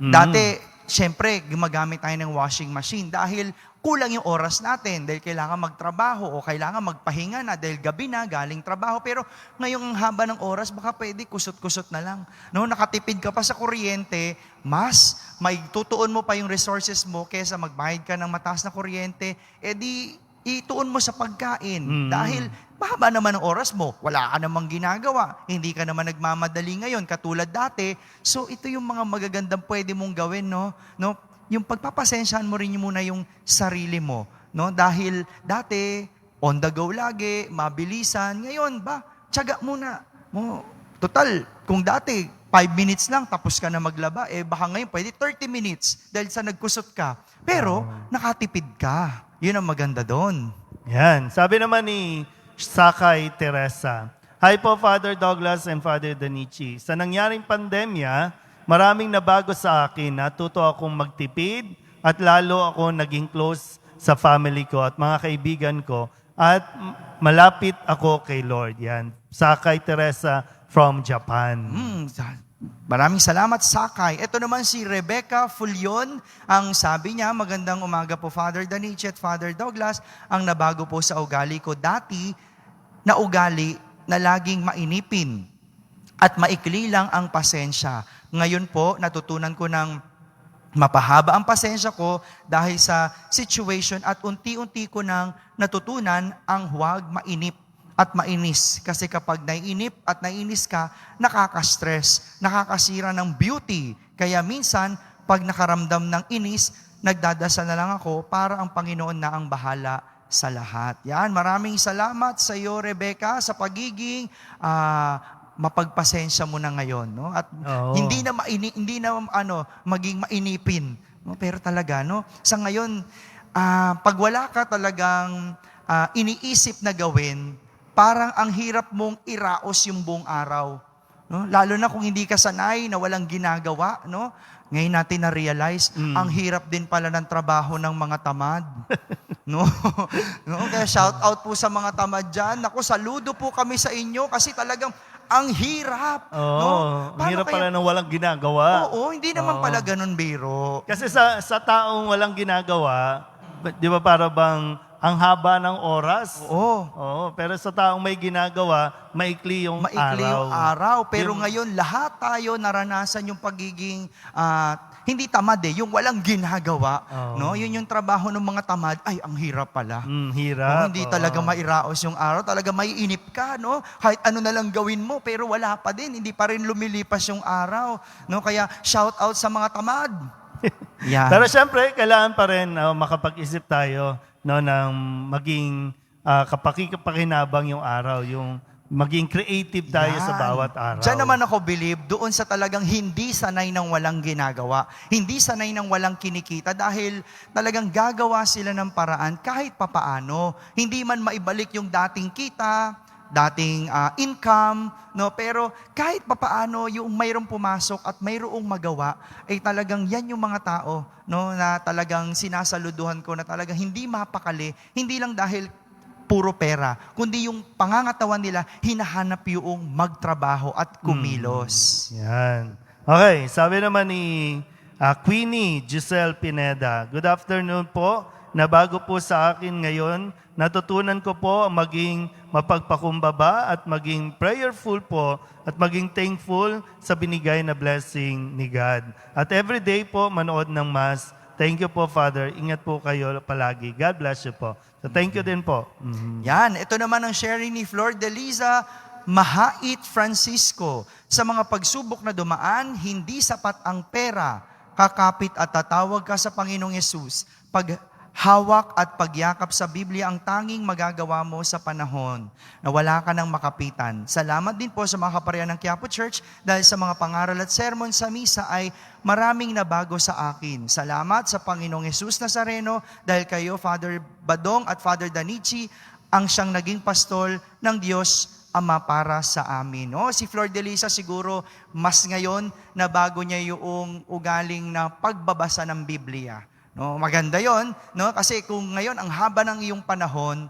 Speaker 2: Dati, syempre, gumagamit tayo ng washing machine dahil kulang yung oras natin dahil kailangan magtrabaho o kailangan magpahinga na dahil gabi na, galing trabaho. Pero ngayong haba ng oras, baka pwede kusot-kusot na lang. No, nakatipid ka pa sa kuryente, mas may tutuon mo pa yung resources mo kaysa magbayad ka ng mataas na kuryente, edi ituon mo sa pagkain. Dahil mahaba naman ang oras mo, wala ka namang ginagawa, hindi ka naman nagmamadali ngayon katulad dati. So ito yung mga magagandang pwede mong gawin, no? Yung pagpapasensyahan mo rin muna yung sarili mo, no? Dahil dati on the go lagi, mabilisan. Ngayon tiyaga muna. Total, kung dati 5 minutes lang tapos ka na maglaba, baka ngayon pwede 30 minutes dahil sa nagkusot ka. Pero nakatipid ka. Yun ang maganda doon.
Speaker 1: Yan. Sabi naman ni Sakay Teresa, Hi po, Father Douglas and Father Danichi. Sa nangyaring pandemya, maraming nabago sa akin. Natuto akong magtipid at lalo ako naging close sa family ko at mga kaibigan ko at malapit ako kay Lord. Yan. Sakay Teresa from Japan.
Speaker 2: Maraming salamat, Sakay. Ito naman si Rebecca Fulion. Ang sabi niya, magandang umaga po, Father Danichi at Father Douglas. Ang nabago po sa ugali ko dati na ugali na laging mainipin at maikli lang ang pasensya. Ngayon po, natutunan ko ng mapahaba ang pasensya ko dahil sa situation at unti-unti ko nang natutunan ang huwag mainip at mainis. Kasi kapag naiinip at naiinis ka, nakaka-stress, nakakasira ng beauty. Kaya minsan, pag nakaramdam ng inis, nagdadasal na lang ako para ang Panginoon na ang bahala sa lahat. Yan, maraming salamat sa iyo, Rebecca, sa pagiging mapagpasensya mo na ngayon, no? At hindi na maging mainipin, no? Pero talaga, no? Sa ngayon, pag wala ka talagang iniisip na gawin, parang ang hirap mong iraos yung buong araw, no? Lalo na kung hindi ka sanay na walang ginagawa, no? Ngayon natin na-realize, ang hirap din pala ng trabaho ng mga tamad. No? Kaya shout out po sa mga tamad dyan. Naku, saludo po kami sa inyo kasi talagang ang hirap.
Speaker 1: Oo,
Speaker 2: No?
Speaker 1: ang hirap pala nang walang ginagawa.
Speaker 2: Oo, hindi naman pala ganun, biro.
Speaker 1: Kasi sa taong walang ginagawa, di ba para bang ang haba ng oras?
Speaker 2: Oo.
Speaker 1: Oo, pero sa taong may ginagawa, maikli yung
Speaker 2: Maikli
Speaker 1: araw.
Speaker 2: yung araw. Pero
Speaker 1: Yung-
Speaker 2: ngayon, lahat tayo naranasan yung pagiging, hindi tamad yung walang ginagawa.
Speaker 1: Oo.
Speaker 2: No? Yun yung trabaho ng mga tamad. Ay, ang hirap pala.
Speaker 1: Hirap.
Speaker 2: Hindi
Speaker 1: oo.
Speaker 2: talaga mairaos yung araw. Talaga maiinip ka, no? Kahit ano na lang gawin mo, pero wala pa din. Hindi pa rin lumilipas yung araw. No? Kaya shout out sa mga tamad. Yan.
Speaker 1: Pero syempre, kailangan pa rin makapag-isip tayo no, ng maging kapakipakinabang yung araw, yung maging creative tayo sa
Speaker 2: Yan.
Speaker 1: bawat araw.
Speaker 2: Diyan naman ako believe, doon sa talagang hindi sanay ng walang ginagawa. Hindi sanay ng walang kinikita dahil talagang gagawa sila ng paraan kahit papaano. Hindi man maibalik yung dating kita, dating income, no? Pero kahit papaano yung mayroong pumasok at mayroong magawa, ay talagang yan yung mga tao, no, na talagang sinasaluduhan ko na talagang hindi mapakali, hindi lang dahil puro pera, kundi yung pangangatawan nila, hinahanap yung magtrabaho at kumilos.
Speaker 1: Yan. Okay, sabi naman ni Queenie Giselle Pineda, good afternoon po. Na bago po sa akin ngayon, natutunan ko po ang maging mapagpakumbaba at maging prayerful po at maging thankful sa binigay na blessing ni God. At everyday po manood ng Mass. Thank you po, Father. Ingat po kayo palagi. God bless you po. So thank you din po.
Speaker 2: Yan, ito naman ang sharing ni Flor de Liza Mahait Francisco. Sa mga pagsubok na dumaan, hindi sapat ang pera. Kakapit at tatawag ka sa Panginoong Yesus. Paghawak at pagyakap sa Biblia ang tanging magagawa mo sa panahon na wala ka ng makapitan. Salamat din po sa mga kaparian ng Quiapo Church dahil sa mga pangaral at sermon sa misa ay maraming nabago sa akin. Salamat sa Panginoong Yesus Nazareno dahil kayo, Father Badong at Father Danichi, ang siyang naging pastol ng Diyos Ama para sa amin. No? Si Flor de Liza siguro mas ngayon na bago niya yung ugaling na pagbabasa ng Biblia. No, maganda 'yon, no? Kasi kung ngayon ang haba ng iyong panahon,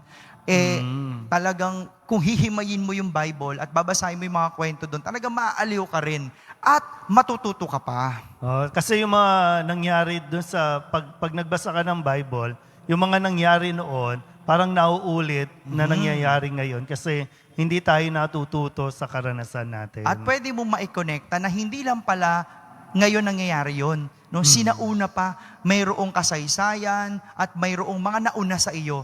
Speaker 2: talagang kung hihimayin mo yung Bible at babasahin mo yung mga kwento doon, talagang maaaliw ka rin at matututo ka pa.
Speaker 1: Kasi yung mga nangyari doon sa pag nagbasa ka ng Bible, yung mga nangyari noon, parang nauulit na nangyayari ngayon kasi hindi tayo natututo sa karanasan natin.
Speaker 2: At pwede mo maikonekta na hindi lang pala ngayon nangyayari yon. No, sinauna pa, mayroong kasaysayan at mayroong mga nauna sa iyo.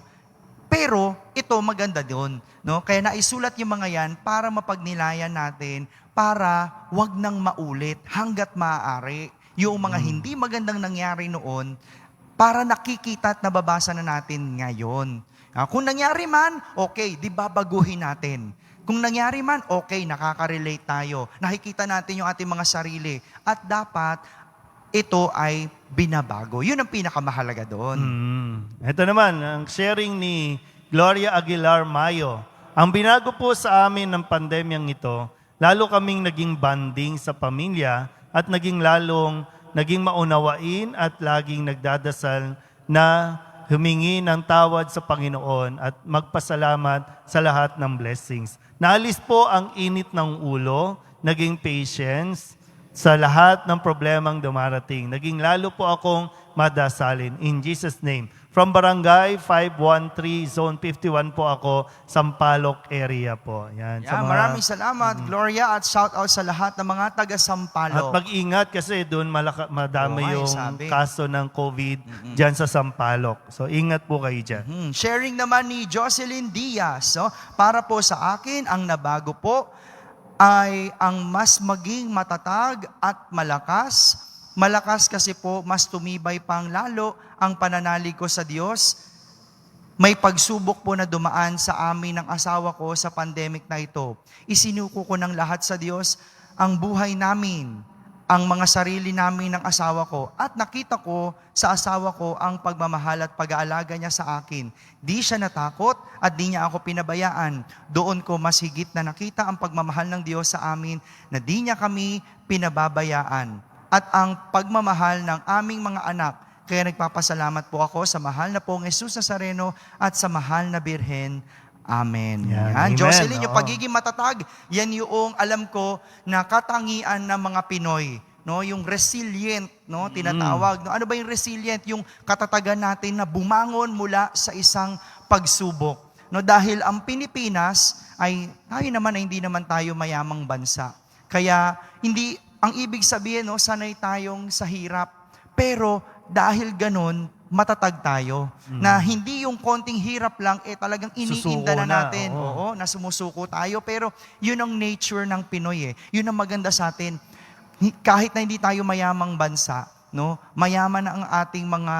Speaker 2: Pero ito maganda doon, no? Kaya naisulat yung mga yan para mapagnilayan natin, para wag nang maulit hanggat maaari. Yung mga hindi magandang nangyari noon, para nakikita at nababasa na natin ngayon. Kung nangyari man, okay, di babaguhin natin. Kung nangyari man, okay, nakaka-relate tayo. Nakikita natin yung ating mga sarili. At dapat, ito ay binabago. Yun ang pinakamahalaga doon.
Speaker 1: Ito naman, ang sharing ni Gloria Aguilar Mayo. Ang binago po sa amin ng pandemyang ito, lalo kaming naging bonding sa pamilya at naging maunawain at laging nagdadasal na humingi ng tawad sa Panginoon at magpasalamat sa lahat ng blessings. Naalis po ang init ng ulo, naging patience sa lahat ng problemang dumarating. Naging lalo po akong madasalin. In Jesus' name. From Barangay 513, Zone 51 po ako, Sampaloc area po. Yan.
Speaker 2: Yeah, maraming salamat, Gloria, at shout out sa lahat ng mga
Speaker 1: At
Speaker 2: taga-Sampaloc.
Speaker 1: mag-ingat kasi doon madami
Speaker 2: Oo,
Speaker 1: yung
Speaker 2: sabi.
Speaker 1: kaso ng COVID dyan sa Sampaloc. So ingat po kayo dyan.
Speaker 2: Sharing naman ni Jocelyn Diaz, no? Para po sa akin, ang nabago po ay ang mas maging matatag at malakas. Malakas kasi po, mas tumibay pang lalo ang pananalig ko sa Diyos. May pagsubok po na dumaan sa amin ng asawa ko sa pandemic na ito. Isinuko ko ng lahat sa Diyos ang buhay namin, ang mga sarili namin ng asawa ko. At nakita ko sa asawa ko ang pagmamahal at pag-aalaga niya sa akin. Di siya natakot at di niya ako pinabayaan. Doon ko mas higit na nakita ang pagmamahal ng Diyos sa amin na di niya kami pinababayaan. At ang pagmamahal ng aming mga anak. Kaya nagpapasalamat po ako sa mahal na pong Jesus Nazareno at sa mahal na Birhen. Amen.
Speaker 1: Yan.
Speaker 2: Yan.
Speaker 1: Amen.
Speaker 2: Jocelyn, yung
Speaker 1: Oo.
Speaker 2: pagiging matatag, yan yung alam ko na katangian ng mga Pinoy. No, yung resilient, no, tinatawag. No, ano ba yung resilient? Yung katatagan natin na bumangon mula sa isang pagsubok. No, dahil ang Pilipinas ay tayo naman ay hindi naman tayo mayamang bansa. Kaya hindi ang ibig sabihin, no, sanay tayong sa hirap. Pero dahil ganun, matatag tayo. Na hindi yung konting hirap lang, talagang iniinda
Speaker 1: Susuko
Speaker 2: na
Speaker 1: na,
Speaker 2: natin.
Speaker 1: oo.
Speaker 2: Oo, na sumusuko tayo. Pero yun ang nature ng Pinoy. Yun ang maganda sa atin. Kahit na hindi tayo mayamang bansa, no, mayaman na ang ating mga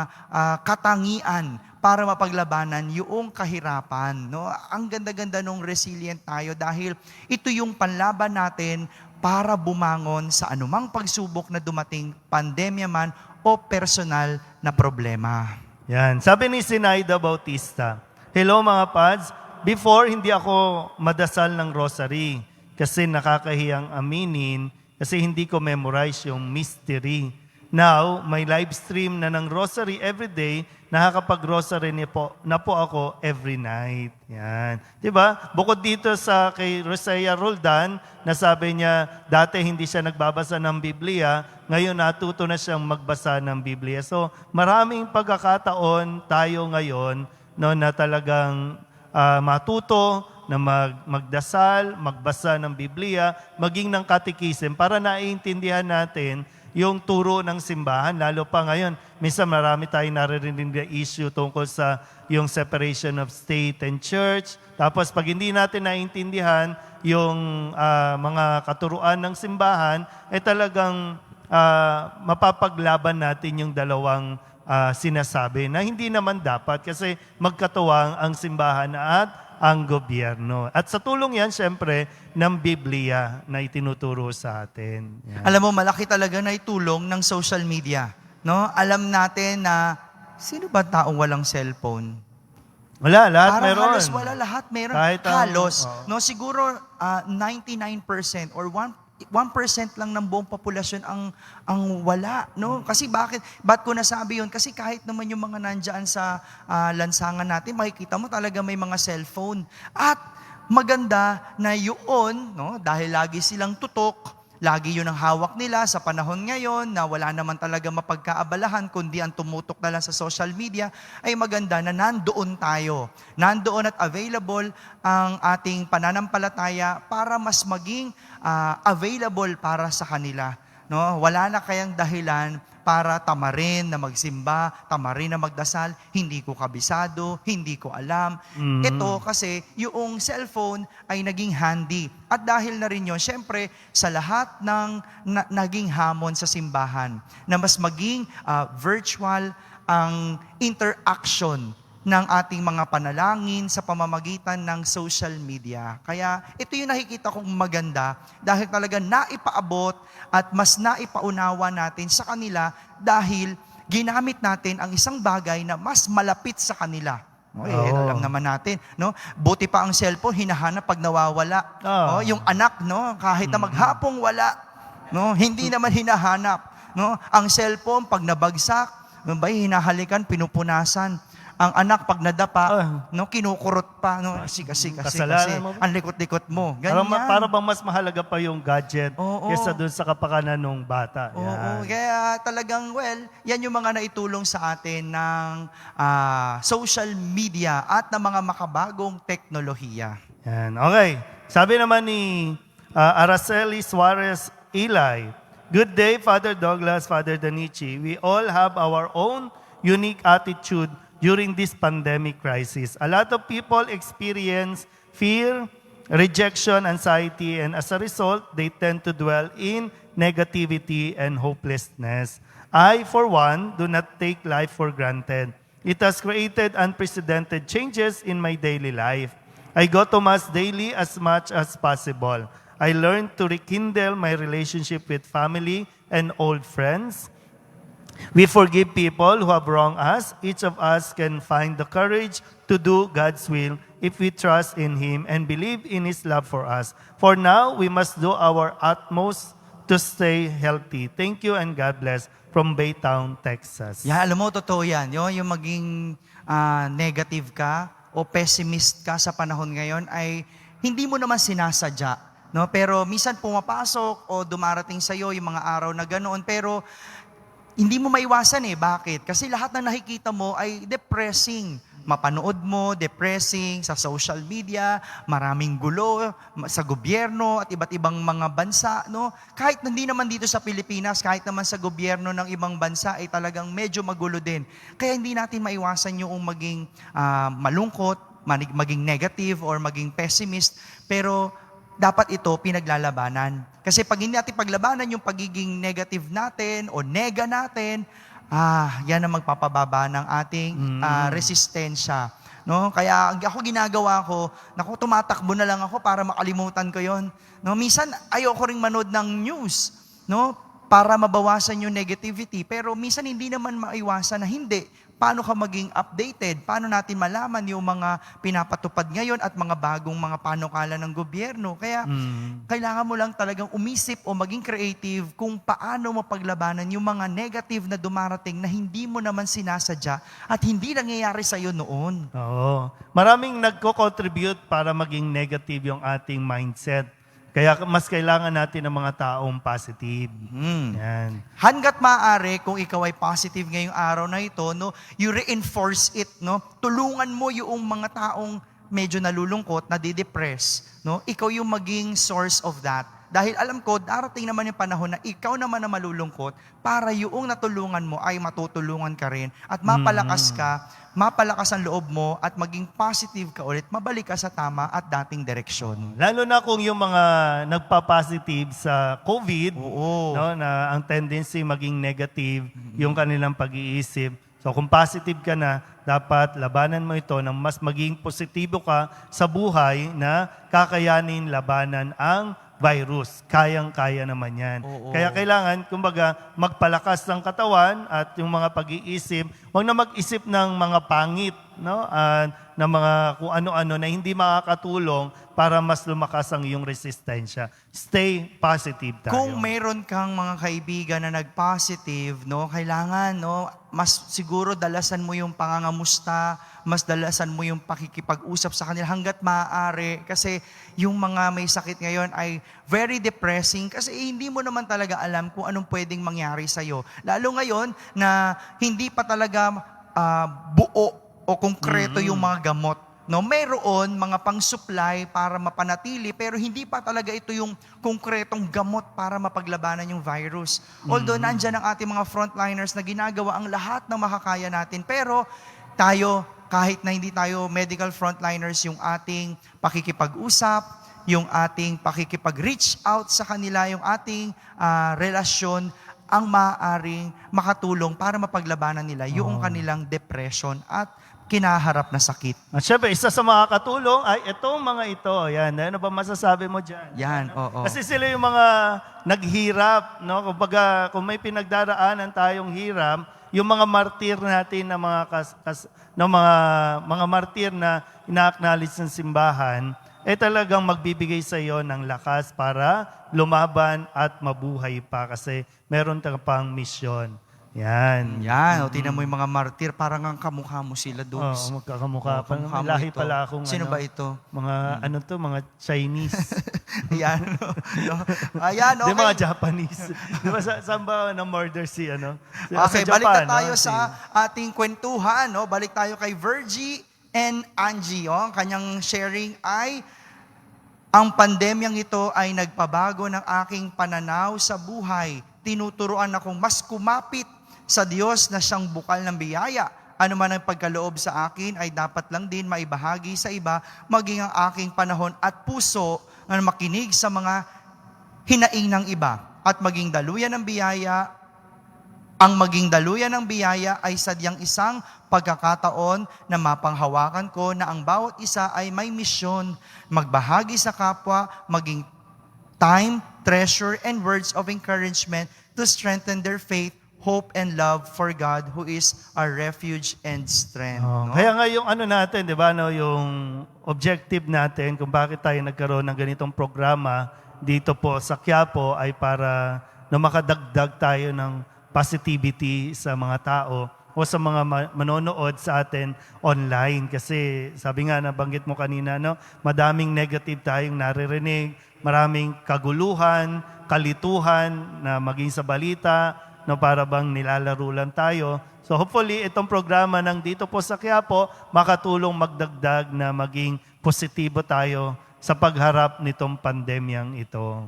Speaker 2: katangian para mapaglabanan yung kahirapan. No? Ang ganda-ganda nung resilient tayo dahil ito yung panlaban natin para bumangon sa anumang pagsubok na dumating, pandemya man o personal na problema.
Speaker 1: Yan. Sabi ni Sinaida Bautista, hello mga pads, before hindi ako madasal ng rosary kasi nakakahiyang aminin kasi hindi ko memorize yung mystery. Now, may live stream na ng rosary every day, nakakapag-rosary na po ako every night. Yan. Diba? Bukod dito sa kay Rosea Roldan, na sabi niya, dati hindi siya nagbabasa ng Biblia, ngayon natuto na siyang magbasa ng Biblia. So, maraming pagkakataon tayo ngayon no, na talagang matuto, na magdasal, magbasa ng Biblia, maging ng katekism para naiintindihan natin yung turo ng simbahan. Lalo pa ngayon, minsan marami tayong naririnig na issue tungkol sa yung separation of state and church. Tapos pag hindi natin naiintindihan yung mga katuruan ng simbahan, talagang mapapaglaban natin yung dalawang sinasabi na hindi naman dapat kasi magkatuwang ang simbahan at ang gobyerno. At sa tulong yan, syempre, ng Biblia na itinuturo sa atin. Yan.
Speaker 2: Alam mo, malaki talaga na itulong ng social media. No? Alam natin na sino ba taong walang cellphone?
Speaker 1: Wala, lahat
Speaker 2: Parang
Speaker 1: meron.
Speaker 2: halos wala, lahat meron.
Speaker 1: Kahit
Speaker 2: halos.
Speaker 1: oo.
Speaker 2: No, siguro 99% or 1% lang ng buong populasyon ang wala, no? Kasi ba't ko nasabi yun? Kasi kahit naman yung mga nandyan sa lansangan natin, makikita mo talaga may mga cellphone. At maganda na yun, no? Dahil lagi silang tutok, lagi yun ang hawak nila sa panahon ngayon na wala naman talaga mapagkaabalahan kundi ang tumutok na lang sa social media, ay maganda na nandoon tayo. Nandoon at available ang ating pananampalataya para mas maging available para sa kanila. No? Wala na kayang dahilan para tamarin na magsimba, tamarin na magdasal, hindi ko kabisado, hindi ko alam. Ito kasi yung cellphone ay naging handy. At dahil na rin yun, syempre, sa lahat ng naging hamon sa simbahan, na mas maging virtual ang interaction ng ating mga panalangin sa pamamagitan ng social media. Kaya ito yung nakikita kong maganda dahil talaga naipaabot at mas naipaunawa natin sa kanila dahil ginamit natin ang isang bagay na mas malapit sa kanila. Alam naman natin, no? Buti pa ang cellphone hinahanap pag nawawala. Yung anak, no, kahit na maghapong wala, no, hindi naman hinahanap, no? Ang cellphone pag nabagsak, hinahalikan, pinupunasan. Ang anak pag nadapa, no, kinukurot pa, no, kasi
Speaker 1: Kasalanan mo.
Speaker 2: ang likot-likot mo. Ganyan.
Speaker 1: Para bang mas mahalaga pa yung gadget
Speaker 2: Oo.
Speaker 1: kesa dun sa kapakanan ng bata.
Speaker 2: Oo,
Speaker 1: Yan.
Speaker 2: kaya talagang, yan yung mga naitulong sa atin ng social media at ng mga makabagong teknolohiya.
Speaker 1: Yan. Okay. Sabi naman ni Araceli Suarez Eli, good day, Father Douglas, Father Danichi. We all have our own unique attitude during this pandemic crisis. A lot of people experience fear, rejection, anxiety, and as a result, they tend to dwell in negativity and hopelessness. I, for one, do not take life for granted. It has created unprecedented changes in my daily life. I go to Mass daily as much as possible. I learned to rekindle my relationship with family and old friends. We forgive people who have wronged us. Each of us can find the courage to do God's will if we trust in Him and believe in His love for us. For now, we must do our utmost to stay healthy. Thank you and God bless. From Baytown, Texas.
Speaker 2: Alam mo, totoo yan. Yung maging negative ka o pessimist ka sa panahon ngayon ay hindi mo naman sinasadya, no? Pero minsan pumapasok o dumarating sa iyo yung mga araw na ganoon, pero hindi mo maiwasan Bakit? Kasi lahat ng nakikita mo ay depressing. Mapanood mo, depressing, sa social media, maraming gulo sa gobyerno at iba't ibang mga bansa, no? Kahit hindi naman dito sa Pilipinas, kahit naman sa gobyerno ng ibang bansa ay talagang medyo magulo din. Kaya hindi natin maiwasan yung maging malungkot, maging negative or maging pessimist, pero dapat ito pinaglalabanan. Kasi pag hindi natin paglabanan yung pagiging negative natin o nega natin, yan ang magpapababa ng ating resistensya. No? Kaya ako ginagawa ko, tumatakbo na lang ako para makalimutan ko yon. No? Minsan ayoko ring manood ng news, no? Para mabawasan yung negativity. Pero minsan hindi naman maiwasan na hindi. Paano ka maging updated? Paano natin malaman yung mga pinapatupad ngayon at mga bagong mga panukala ng gobyerno? Kaya kailangan mo lang talagang umisip o maging creative kung paano mapaglabanan yung mga negative na dumarating na hindi mo naman sinasadya at hindi nangyayari sa iyo noon.
Speaker 1: Oo. Maraming nagko-contribute para maging negative yung ating mindset. Kaya mas kailangan natin ng mga taong positive. Yan.
Speaker 2: Hanggat maaari, kung ikaw ay positive ngayong araw na ito, no, you reinforce it, no? Tulungan mo yung mga taong medyo nalulungkot, nadidepress, no? Ikaw yung maging source of that. Dahil alam ko, darating naman yung panahon na ikaw naman na malulungkot para yung natulungan mo ay matutulungan ka rin at mapalakas ka, mapalakas ang loob mo at maging positive ka ulit, mabalik ka sa tama at dating direksyon.
Speaker 1: Lalo na kung yung mga nagpa-positive sa COVID,
Speaker 2: Oo.
Speaker 1: no, na ang tendency maging negative yung kanilang pag-iisip. So kung positive ka na, dapat labanan mo ito nang mas maging positibo ka sa buhay na kakayanin labanan ang virus. Kayang-kaya naman yan.
Speaker 2: Oo.
Speaker 1: Kaya kailangan, kumbaga, magpalakas ng katawan at yung mga pag-iisip, huwag na mag-isip ng mga pangit, no? Na mga kung ano-ano na hindi makakatulong para mas lumakas ang iyong resistensya. Stay positive tayo.
Speaker 2: Kung mayroon kang mga kaibigan na nag-positive, no, kailangan, no, mas siguro dalasan mo yung pangangamusta, mas dalasan mo yung pakikipag-usap sa kanila hanggat maaari. Kasi yung mga may sakit ngayon ay very depressing kasi hindi mo naman talaga alam kung anong pwedeng mangyari sa'yo. Lalo ngayon na hindi pa talaga buo o konkreto yung mga gamot. No, mayroon mga pang-supply para mapanatili pero hindi pa talaga ito yung konkretong gamot para mapaglabanan yung virus. Although nandyan ang ating mga frontliners na ginagawa ang lahat ng makakaya natin. Pero tayo, kahit na hindi tayo medical frontliners, yung ating pakikipag-usap, yung ating pakikipag-reach out sa kanila, yung ating relasyon, ang maaaring makatulong para mapaglabanan nila yung kanilang depression at kinaharap na sakit.
Speaker 1: At syempre, isa sa mga katulong ay itong mga ito. Yan. Ano ba masasabi mo dyan?
Speaker 2: Yan, oo.
Speaker 1: Kasi sila yung mga naghirap. No? Kumbaga, kung may pinagdaraanan tayong hirap, yung mga martir natin na mga martir na ina-acknowledge ng simbahan, talagang magbibigay sa iyo ng lakas para lumaban at mabuhay pa kasi meron ka pang misyon. Yan.
Speaker 2: Yan, o tinan mo yung mga martir, parang ang kamukha mo sila, Dubs.
Speaker 1: Oo, magkakamukha pa.
Speaker 2: kamukha mo
Speaker 1: Lahi
Speaker 2: ito.
Speaker 1: pala akong
Speaker 2: Sino ba ito?
Speaker 1: Mga Chinese.
Speaker 2: Ayan. Ayan,
Speaker 1: Di mga
Speaker 2: okay.
Speaker 1: Japanese. Di ba saan ba na-murder si ano?
Speaker 2: Okay,
Speaker 1: sa
Speaker 2: balik
Speaker 1: Japan,
Speaker 2: na tayo
Speaker 1: no?
Speaker 2: sa ating kwentuhan. No? Balik tayo kay Virgie and Angie. Oh. Ang kanyang sharing ay, ang pandemyang ito ay nagpabago ng aking pananaw sa buhay. Tinuturuan akong mas kumapit sa Diyos na siyang bukal ng biyaya. Ano man ang pagkaloob sa akin ay dapat lang din maibahagi sa iba, maging ang aking panahon at puso na makinig sa mga hinaing ng iba at maging daluyan ng biyaya. Ang maging daluyan ng biyaya ay sadyang isang pagkakataon na mapanghawakan ko na ang bawat isa ay may misyon, magbahagi sa kapwa, maging time, treasure, and words of encouragement to strengthen their faith, hope, and love for God who is our refuge and strength.
Speaker 1: Oh,
Speaker 2: No?
Speaker 1: kaya nga yung ano natin, di ba, no, yung objective natin kung bakit tayo nagkaroon ng ganitong programa dito po sa Quiapo ay para na makadagdag tayo ng positivity sa mga tao o sa mga manonood sa atin online. Kasi sabi nga, nabanggit mo kanina, no, madaming negative tayong naririnig, maraming kaguluhan, kalituhan na maging sa balita, no, para bang nilalaro lang tayo. So hopefully, itong programa ng Dito po sa Quiapo, makatulong magdagdag na maging positibo tayo sa pagharap nitong pandemyang ito.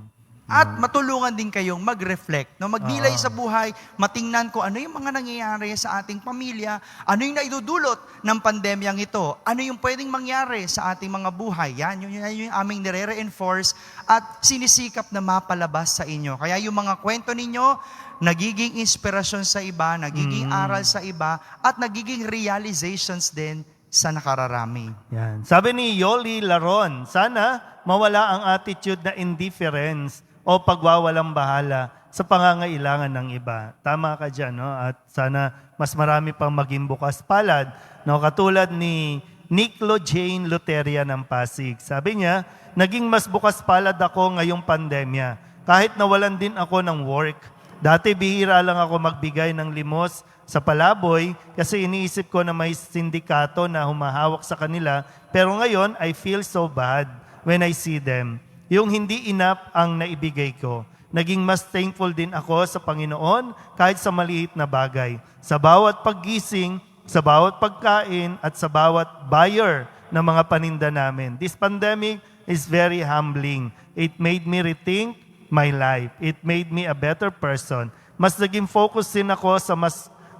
Speaker 2: At matulungan din kayong mag-reflect, no? Magnilay sa buhay, matingnan ko ano yung mga nangyayari sa ating pamilya, ano yung naidudulot ng pandemyang ito, ano yung pwedeng mangyari sa ating mga buhay. Yan yung aming nire-reinforce at sinisikap na mapalabas sa inyo. Kaya yung mga kwento ninyo, nagiging inspirasyon sa iba, nagiging aral sa iba, at nagiging realizations din sa nakararami.
Speaker 1: Yan. Sabi ni Yoli Laron, sana mawala ang attitude na indifference o pagwawalang bahala sa pangangailangan ng iba. Tama ka dyan, no? At sana mas marami pang maging bukas palad. No? Katulad ni Niclo Jane Luteria ng Pasig. Sabi niya, naging mas bukas palad ako ngayong pandemya. Kahit nawalan din ako ng work. Dati bihira lang ako magbigay ng limos sa palaboy kasi iniisip ko na may sindikato na humahawak sa kanila. Pero ngayon, I feel so bad when I see them. Yung hindi enough ang naibigay ko. Naging mas thankful din ako sa Panginoon kahit sa maliit na bagay. Sa bawat paggising, sa bawat pagkain, at sa bawat buyer ng mga paninda namin. This pandemic is very humbling. It made me rethink my life. It made me a better person. Mas naging focus din ako sa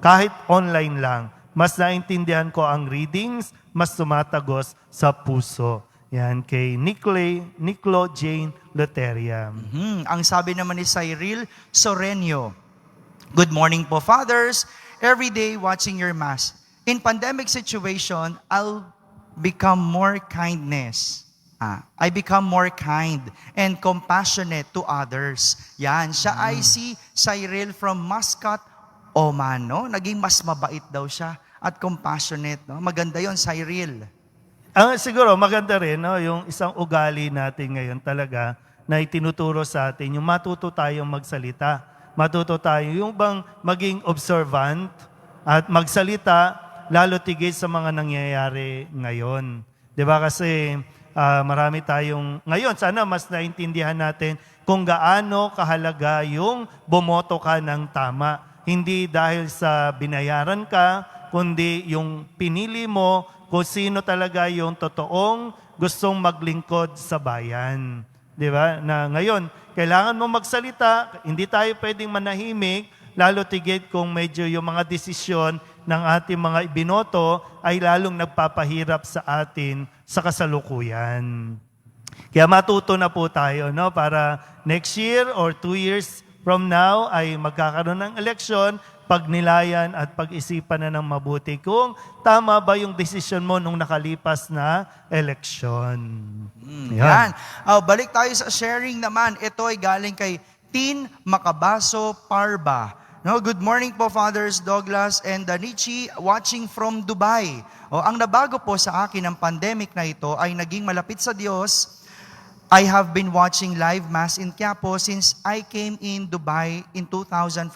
Speaker 1: kahit online lang. Mas naintindihan ko ang readings, mas tumatagos sa puso. Yan kay Niclo Jane Luteria.
Speaker 2: Ang sabi naman ni Cyril Sorenio, good morning po, fathers. Every day watching your mass. In pandemic situation, I'll become more kindness. I become more kind and compassionate to others. Yan, siya ay si Cyril from Muscat, Oman, no? Naging mas mabait daw siya at compassionate, no? Maganda yon, Cyril.
Speaker 1: Siguro maganda rin, no, yung isang ugali natin ngayon talaga na itinuturo sa atin, yung matuto tayong magsalita. Matuto tayo, yung bang maging observant at magsalita, lalo tigil sa mga nangyayari ngayon. 'Di ba kasi marami tayong, ngayon sana mas naintindihan natin kung gaano kahalaga yung bumoto ka ng tama. Hindi dahil sa binayaran ka, kundi yung pinili mo kung sino talaga yung totoong gustong maglingkod sa bayan. Di ba? Na ngayon, kailangan mo magsalita, hindi tayo pwedeng manahimik, lalo tigit kung medyo yung mga desisyon ng ating mga ibinoto ay lalong nagpapahirap sa atin sa kasalukuyan. Kaya matuto na po tayo, no? Para next year or 2 years from now ay magkakaroon ng eleksyon, pagnilayan at pag-isipan na ng mabuti kung tama ba yung desisyon mo nung nakalipas na eleksyon.
Speaker 2: Yan. Balik tayo sa sharing naman. Ito ay galing kay Tin Makabaso Parba. No, good morning po, Fathers Douglas and Danichi, watching from Dubai. Ang nabago po sa akin ng pandemic na ito ay naging malapit sa Diyos. I have been watching live mass in Quiapo since I came in Dubai in 2015.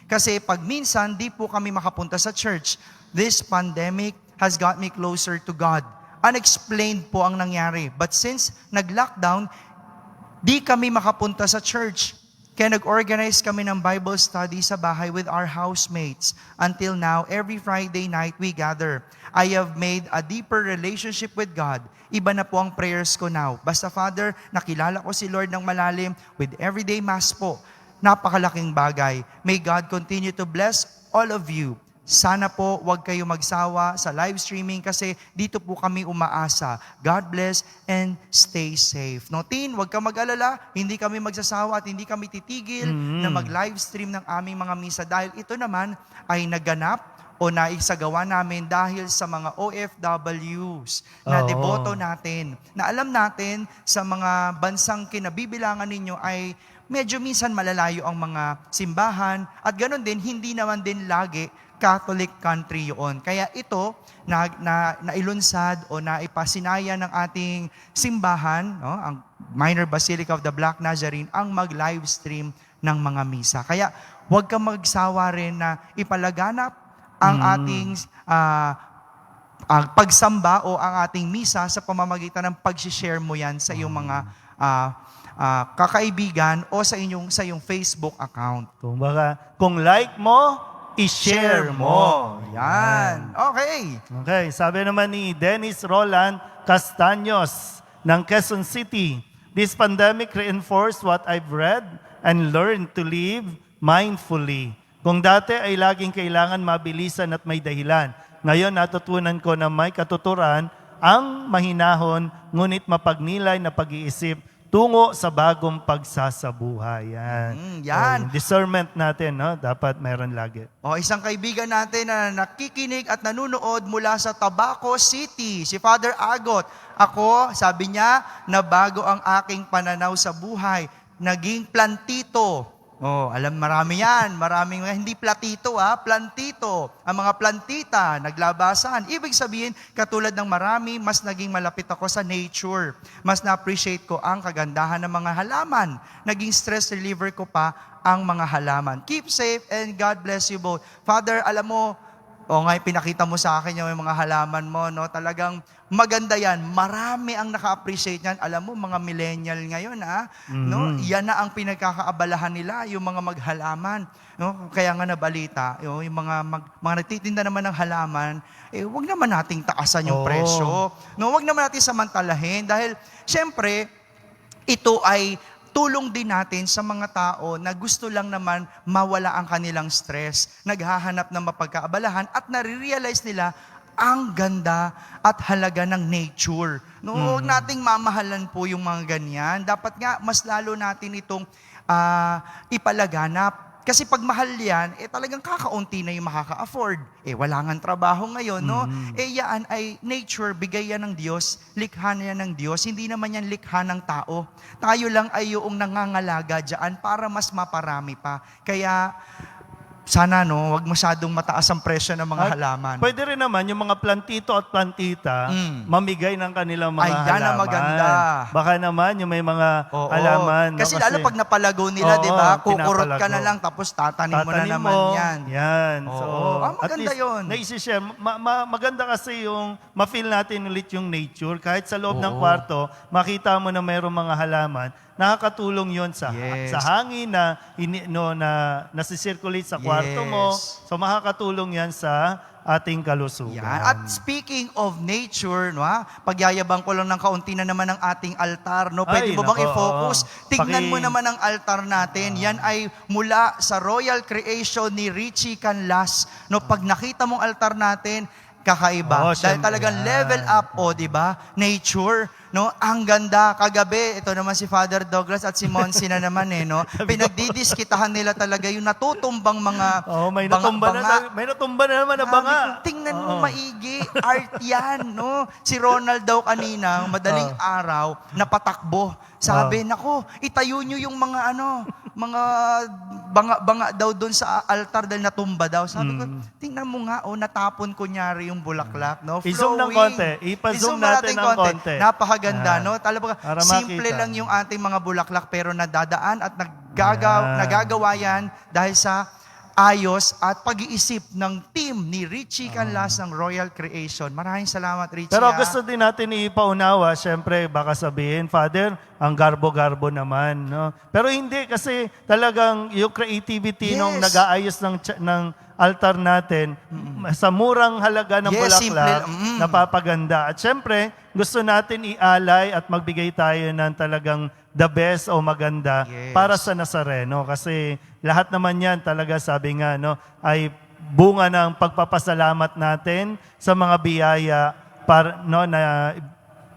Speaker 2: Kasi pag minsan, di po kami makapunta sa church. This pandemic has got me closer to God. Unexplained po ang nangyari. But since nag-lockdown, di kami makapunta sa church. Kaya nag-organize kami ng Bible study sa bahay with our housemates. Until now, every Friday night we gather. I have made a deeper relationship with God. Iba na po ang prayers ko now. Basta Father, nakilala ko si Lord ng malalim with everyday mass po. Napakalaking bagay. May God continue to bless all of you. Sana po wag kayo magsawa sa live streaming kasi dito po kami umaasa. God bless and stay safe. No, Tin, wag ka mag-alala. Hindi kami magsasawa at hindi kami titigil na mag-live stream ng aming mga misa dahil ito naman ay naganap o naisagawa namin dahil sa mga OFWs na deboto natin. Na alam natin sa mga bansang kinabibilangan ninyo ay medyo minsan malalayo ang mga simbahan at ganoon din, hindi naman din lagi Catholic country yun. Kaya ito, nailunsad o naipasinaya ng ating simbahan, no, ang Minor Basilica of the Black Nazarene, ang mag-live stream ng mga misa. Kaya huwag kang magsawa rin na ipalaganap ang ating ang pagsamba o ang ating misa sa pamamagitan ng pag-share mo yan sa iyong mga kakaibigan o sa iyong Facebook account.
Speaker 1: Kung like mo, i-share mo.
Speaker 2: Yan. Okay.
Speaker 1: Okay, sabi naman ni Dennis Roland Castaños ng Quezon City, this pandemic reinforced what I've read and learned to live mindfully. Kung dati ay laging kailangan mabilisan at may dahilan, ngayon natutunan ko na may katuturan ang mahinahon ngunit mapagnilay na pag-iisip tungo sa bagong pagsasabuhay. Yan.
Speaker 2: Yan.
Speaker 1: Yung discernment natin, no? Dapat meron lagi.
Speaker 2: Isang kaibigan natin na nakikinig at nanunood mula sa Tabaco City, si Father Agot. Ako, sabi niya, nabago ang aking pananaw sa buhay. Naging plantito. Marami yan. Maraming, hindi platito plantito. Ang mga plantita, naglabasan. Ibig sabihin, katulad ng marami, mas naging malapit ako sa nature. Mas na-appreciate ko ang kagandahan ng mga halaman. Naging stress reliever ko pa ang mga halaman. Keep safe and God bless you both. Father, alam mo, pinakita mo sa akin yung mga halaman mo, no? Talagang maganda yan. Marami ang naka-appreciate yan. Alam mo, mga millennial ngayon, no? Yan na ang pinagkakaabalahan nila, yung mga maghalaman. No? Kaya nga nabalita, yung mga nagtitinda naman ng halaman, wag naman nating taasan yung presyo. No? Wag naman natin samantalahin dahil, syempre, ito ay tulong din natin sa mga tao na gusto lang naman mawala ang kanilang stress, naghahanap ng mapagkaabalahan at nare-realize nila ang ganda at halaga ng nature. No, huwag nating mamahalan po yung mga ganyan. Dapat nga mas lalo natin itong ipalaganap. Kasi pag mahal yan, talagang kakaunti na yung makaka-afford. Wala nga trabaho ngayon, no? Yan ay nature, bigay yan ng Diyos, likha na yan ng Diyos, hindi naman yan likha ng tao. Tayo lang ay yung nangangalaga dyan para mas maparami pa. Kaya, sana wag masyadong mataas ang presyo ng mga halaman.
Speaker 1: Pwede rin naman yung mga plantito at plantita, mamigay ng kanilang mga
Speaker 2: yan
Speaker 1: halaman.
Speaker 2: ang maganda.
Speaker 1: Baka naman yung may mga halaman.
Speaker 2: Kasi lalo pag napalago nila, di ba? Kukurot ka na lang tapos tatanim mo na naman yan.
Speaker 1: Yan. So,
Speaker 2: maganda yun.
Speaker 1: Naisishare. Maganda kasi yung ma-feel natin ulit yung nature. Kahit sa loob ng kwarto, makita mo na mayroong mga halaman. Nakakatulong yon sa hangin na nasisirculate sa kwarto mo. So makakatulong yan sa ating kalusugan.
Speaker 2: At speaking of nature, pagyayabang ko lang ng kaunti na naman ng ating altar. Pwede mo bang i-focus? Tignan mo naman ang altar natin. Yan ay mula sa Royal Creation ni Richie Canlas. Pag nakita mong altar natin, kakaiba. Dahil talagang level up, di ba? Nature. Ang ganda. Kagabi, ito naman si Father Douglas at si Monsi na naman pinagdidiskitahan nila talaga yung natutumbang mga
Speaker 1: may natumba na naman na banga.
Speaker 2: Tingnan mo maigi. Art yan, Si Ronald daw kanina, madaling araw, napatakbo. Sabi, nako, itayo nyo yung mga mga banga daw doon sa altar dahil natumba daw. Sabi ko, tingnan mo nga, natapon kunyari yung bulaklak,
Speaker 1: I-zoom ng konti. I-zoom natin ng konti.
Speaker 2: Napakaganda, Talagang simple
Speaker 1: makita.
Speaker 2: lang yung ating mga bulaklak pero nadadaan at nagagawa yan dahil sa ayos at pag-iisip ng team ni Richie Canlas ng Royal Creation. Maraming salamat, Richie.
Speaker 1: Pero gusto din natin ipaunawa, syempre, baka sabihin, Father, ang garbo-garbo naman. Pero hindi, kasi talagang yung creativity nung nag-aayos ng altar natin, sa murang halaga ng bulaklak, napapaganda. At syempre, gusto natin ialay at magbigay tayo ng talagang the best o maganda para sa Nazareno. Kasi lahat naman yan talaga, sabi nga, ay bunga ng pagpapasalamat natin sa mga biyaya na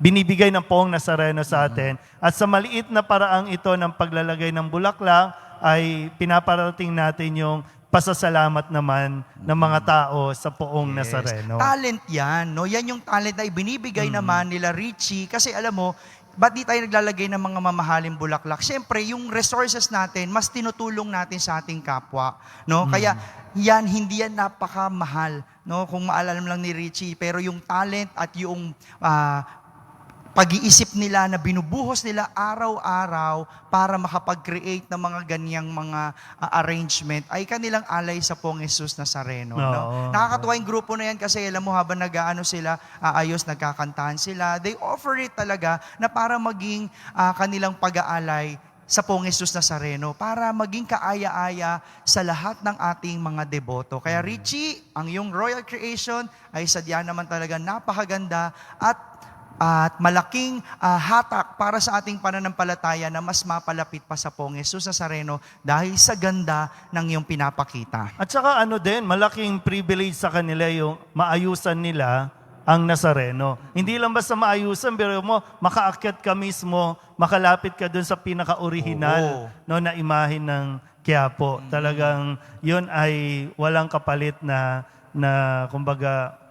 Speaker 1: binibigay ng Poong Nazareno sa atin. At sa maliit na paraang ito ng paglalagay ng bulaklak, ay pinaparating natin yung pasasalamat naman ng mga tao sa Poong Nazareno.
Speaker 2: Talent yan, Yan yung talent na ibinibigay naman nila Richie. Kasi alam mo, ba't di tayo naglalagay ng mga mamahaling bulaklak? Siyempre, yung resources natin, mas tinutulong natin sa ating kapwa. Kaya, hindi yan napakamahal. Kung maalala lang ni Richie, pero yung talent at yung pag-iisip nila na binubuhos nila araw-araw para makapag-create ng mga ganyang mga arrangement ay kanilang alay sa Poong Jesus Nazareno. No?
Speaker 1: Oo.
Speaker 2: Nakakatuwa yung grupo na yan kasi alam mo habang nag-aano sila, ayos, nagkakantahan sila, they offer it talaga na para maging kanilang pag-aalay sa Poong Jesus Nazareno para maging kaaya-aya sa lahat ng ating mga deboto. Kaya Richie, ang iyong royal creation ay sadya naman talaga napakaganda at malaking hatak para sa ating pananampalataya na mas mapalapit pa sa Poong Jesus Nazareno dahil sa ganda ng iyong pinapakita.
Speaker 1: At saka malaking privilege sa kanila yung maayusan nila ang Nazareno. Hindi lang basta maayusan, pero mo, makaakyat ka mismo, makalapit ka dun sa pinaka-original na imahe ng Quiapo. Talagang yun ay walang kapalit na kumbaga,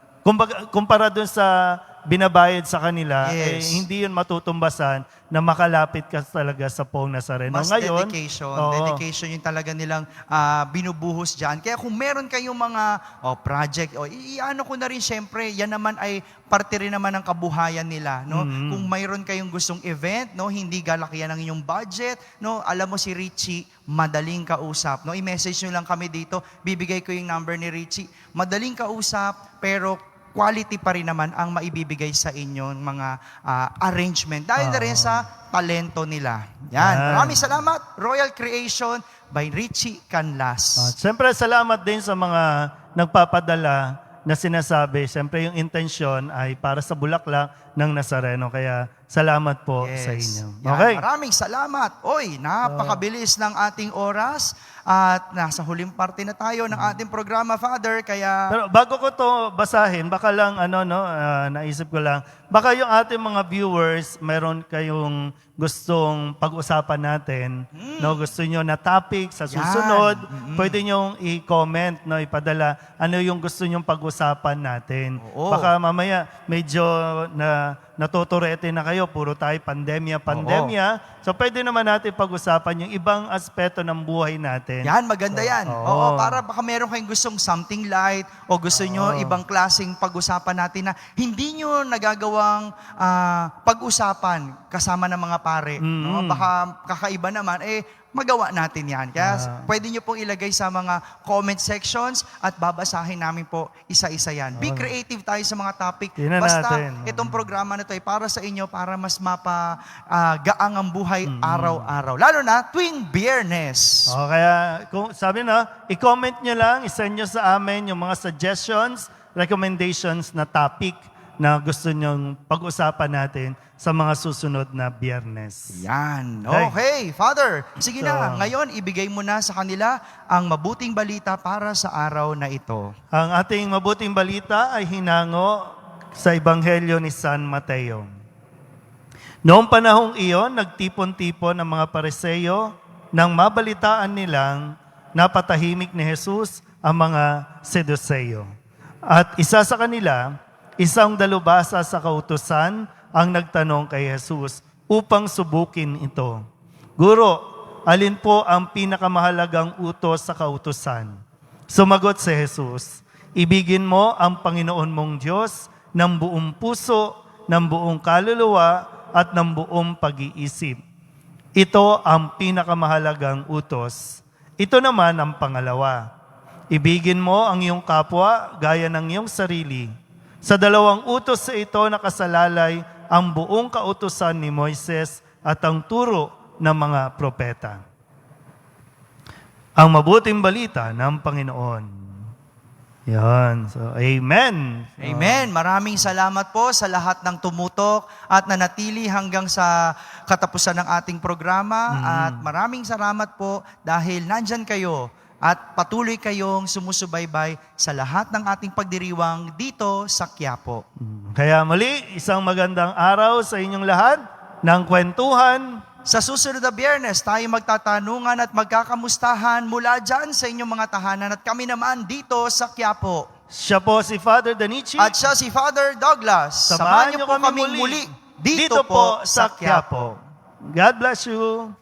Speaker 1: kumpara dun sa binabayad sa kanila, hindi yun matutumbasan na makalapit ka talaga sa Poong Nazareno.
Speaker 2: Mas
Speaker 1: Ngayon,
Speaker 2: dedication yung talaga nilang binubuhos dyan. Kaya kung meron kayong mga project, iano ko na rin syempre, yan naman ay parte rin naman ng kabuhayan nila. No? Kung mayroon kayong gustong event, no, hindi galakihan ang inyong budget, no, alam mo si Richie, madaling kausap. No? I-message nyo lang kami dito, bibigay ko yung number ni Richie. Madaling kausap, pero quality pa rin naman ang maibibigay sa inyong mga arrangement. Dahil na rin sa talento nila. Yan. Maraming salamat. Royal Creation by Richie Canlas.
Speaker 1: Siyempre, salamat din sa mga nagpapadala na sinasabi. Siyempre, yung intensyon ay para sa bulaklak ng Nazareno. Kaya, salamat po sa inyo.
Speaker 2: Yan.
Speaker 1: Okay.
Speaker 2: Maraming salamat. Napakabilis ng ating oras. At nasa huling parte na tayo ng ating programa, Father. Kaya
Speaker 1: Pero bago ko to basahin, baka lang naisip ko lang, baka yung ating mga viewers, meron kayong gustong pag-usapan natin, no, gusto nyo na topic sa susunod, pwede nyo i-comment, no, ipadala ano yung gusto nyong pag-usapan natin. Baka mamaya medyo natuturete na kayo, puro tayo pandemya. So pwede naman natin pag-usapan yung ibang aspeto ng buhay natin.
Speaker 2: yan, maganda yan. Para baka meron kayong gustong something light o gusto nyo ibang klaseng pag-usapan natin na hindi nyo nagagawang pag-usapan kasama ng mga pare. No? Baka kakaiba naman, magawa natin yan. Kaya pwede nyo pong ilagay sa mga comment sections at babasahin namin po isa-isa yan. Be creative tayo sa mga topic.
Speaker 1: Tingnan
Speaker 2: Basta
Speaker 1: natin.
Speaker 2: itong programa na to ay para sa inyo, para mas mapagaang ang buhay araw-araw. Lalo na tuwing Biyernes.
Speaker 1: Kaya kung sabi i-comment nyo lang, isend nyo sa amin yung mga suggestions, recommendations na topic na gusto nyong pag-usapan natin sa mga susunod na Biyernes.
Speaker 2: Yan. Okay, Father. Sige na, ngayon ibigay mo na sa kanila ang mabuting balita para sa araw na ito.
Speaker 1: Ang ating mabuting balita ay hinango sa Ebanghelyo ni San Mateo. Noong panahong iyon, nagtipon-tipon ang mga Pariseo nang mabalitaan nilang napatahimik ni Jesus ang mga Seduseo. At isa sa kanila, isang dalubhasa sa kautusan ang nagtanong kay Jesus upang subukin ito. Guro, alin po ang pinakamahalagang utos sa kautusan? Sumagot si Jesus, ibigin mo ang Panginoon mong Diyos ng buong puso, ng buong kaluluwa, at ng buong pag-iisip. Ito ang pinakamahalagang utos. Ito naman ang pangalawa. Ibigin mo ang iyong kapwa gaya ng iyong sarili. Sa dalawang utos sa ito nakasalalay ang buong kautusan ni Moises at ang turo ng mga propeta. Ang mabuting balita ng Panginoon. Yan. So, amen.
Speaker 2: Amen. Maraming salamat po sa lahat ng tumutok at nanatili hanggang sa katapusan ng ating programa. At maraming salamat po dahil nandyan kayo at patuloy kayong sumusubaybay sa lahat ng ating pagdiriwang dito sa Quiapo.
Speaker 1: Kaya muli, isang magandang araw sa inyong lahat ng kwentuhan.
Speaker 2: Sa susunod na Biyernes, tayo magtatanungan at magkakamustahan mula dyan sa inyong mga tahanan at kami naman dito sa Quiapo.
Speaker 1: Siya po si Father Danichi.
Speaker 2: At siya si Father Douglas. Samahan niyo po kaming muli dito po sa Quiapo.
Speaker 1: God bless you.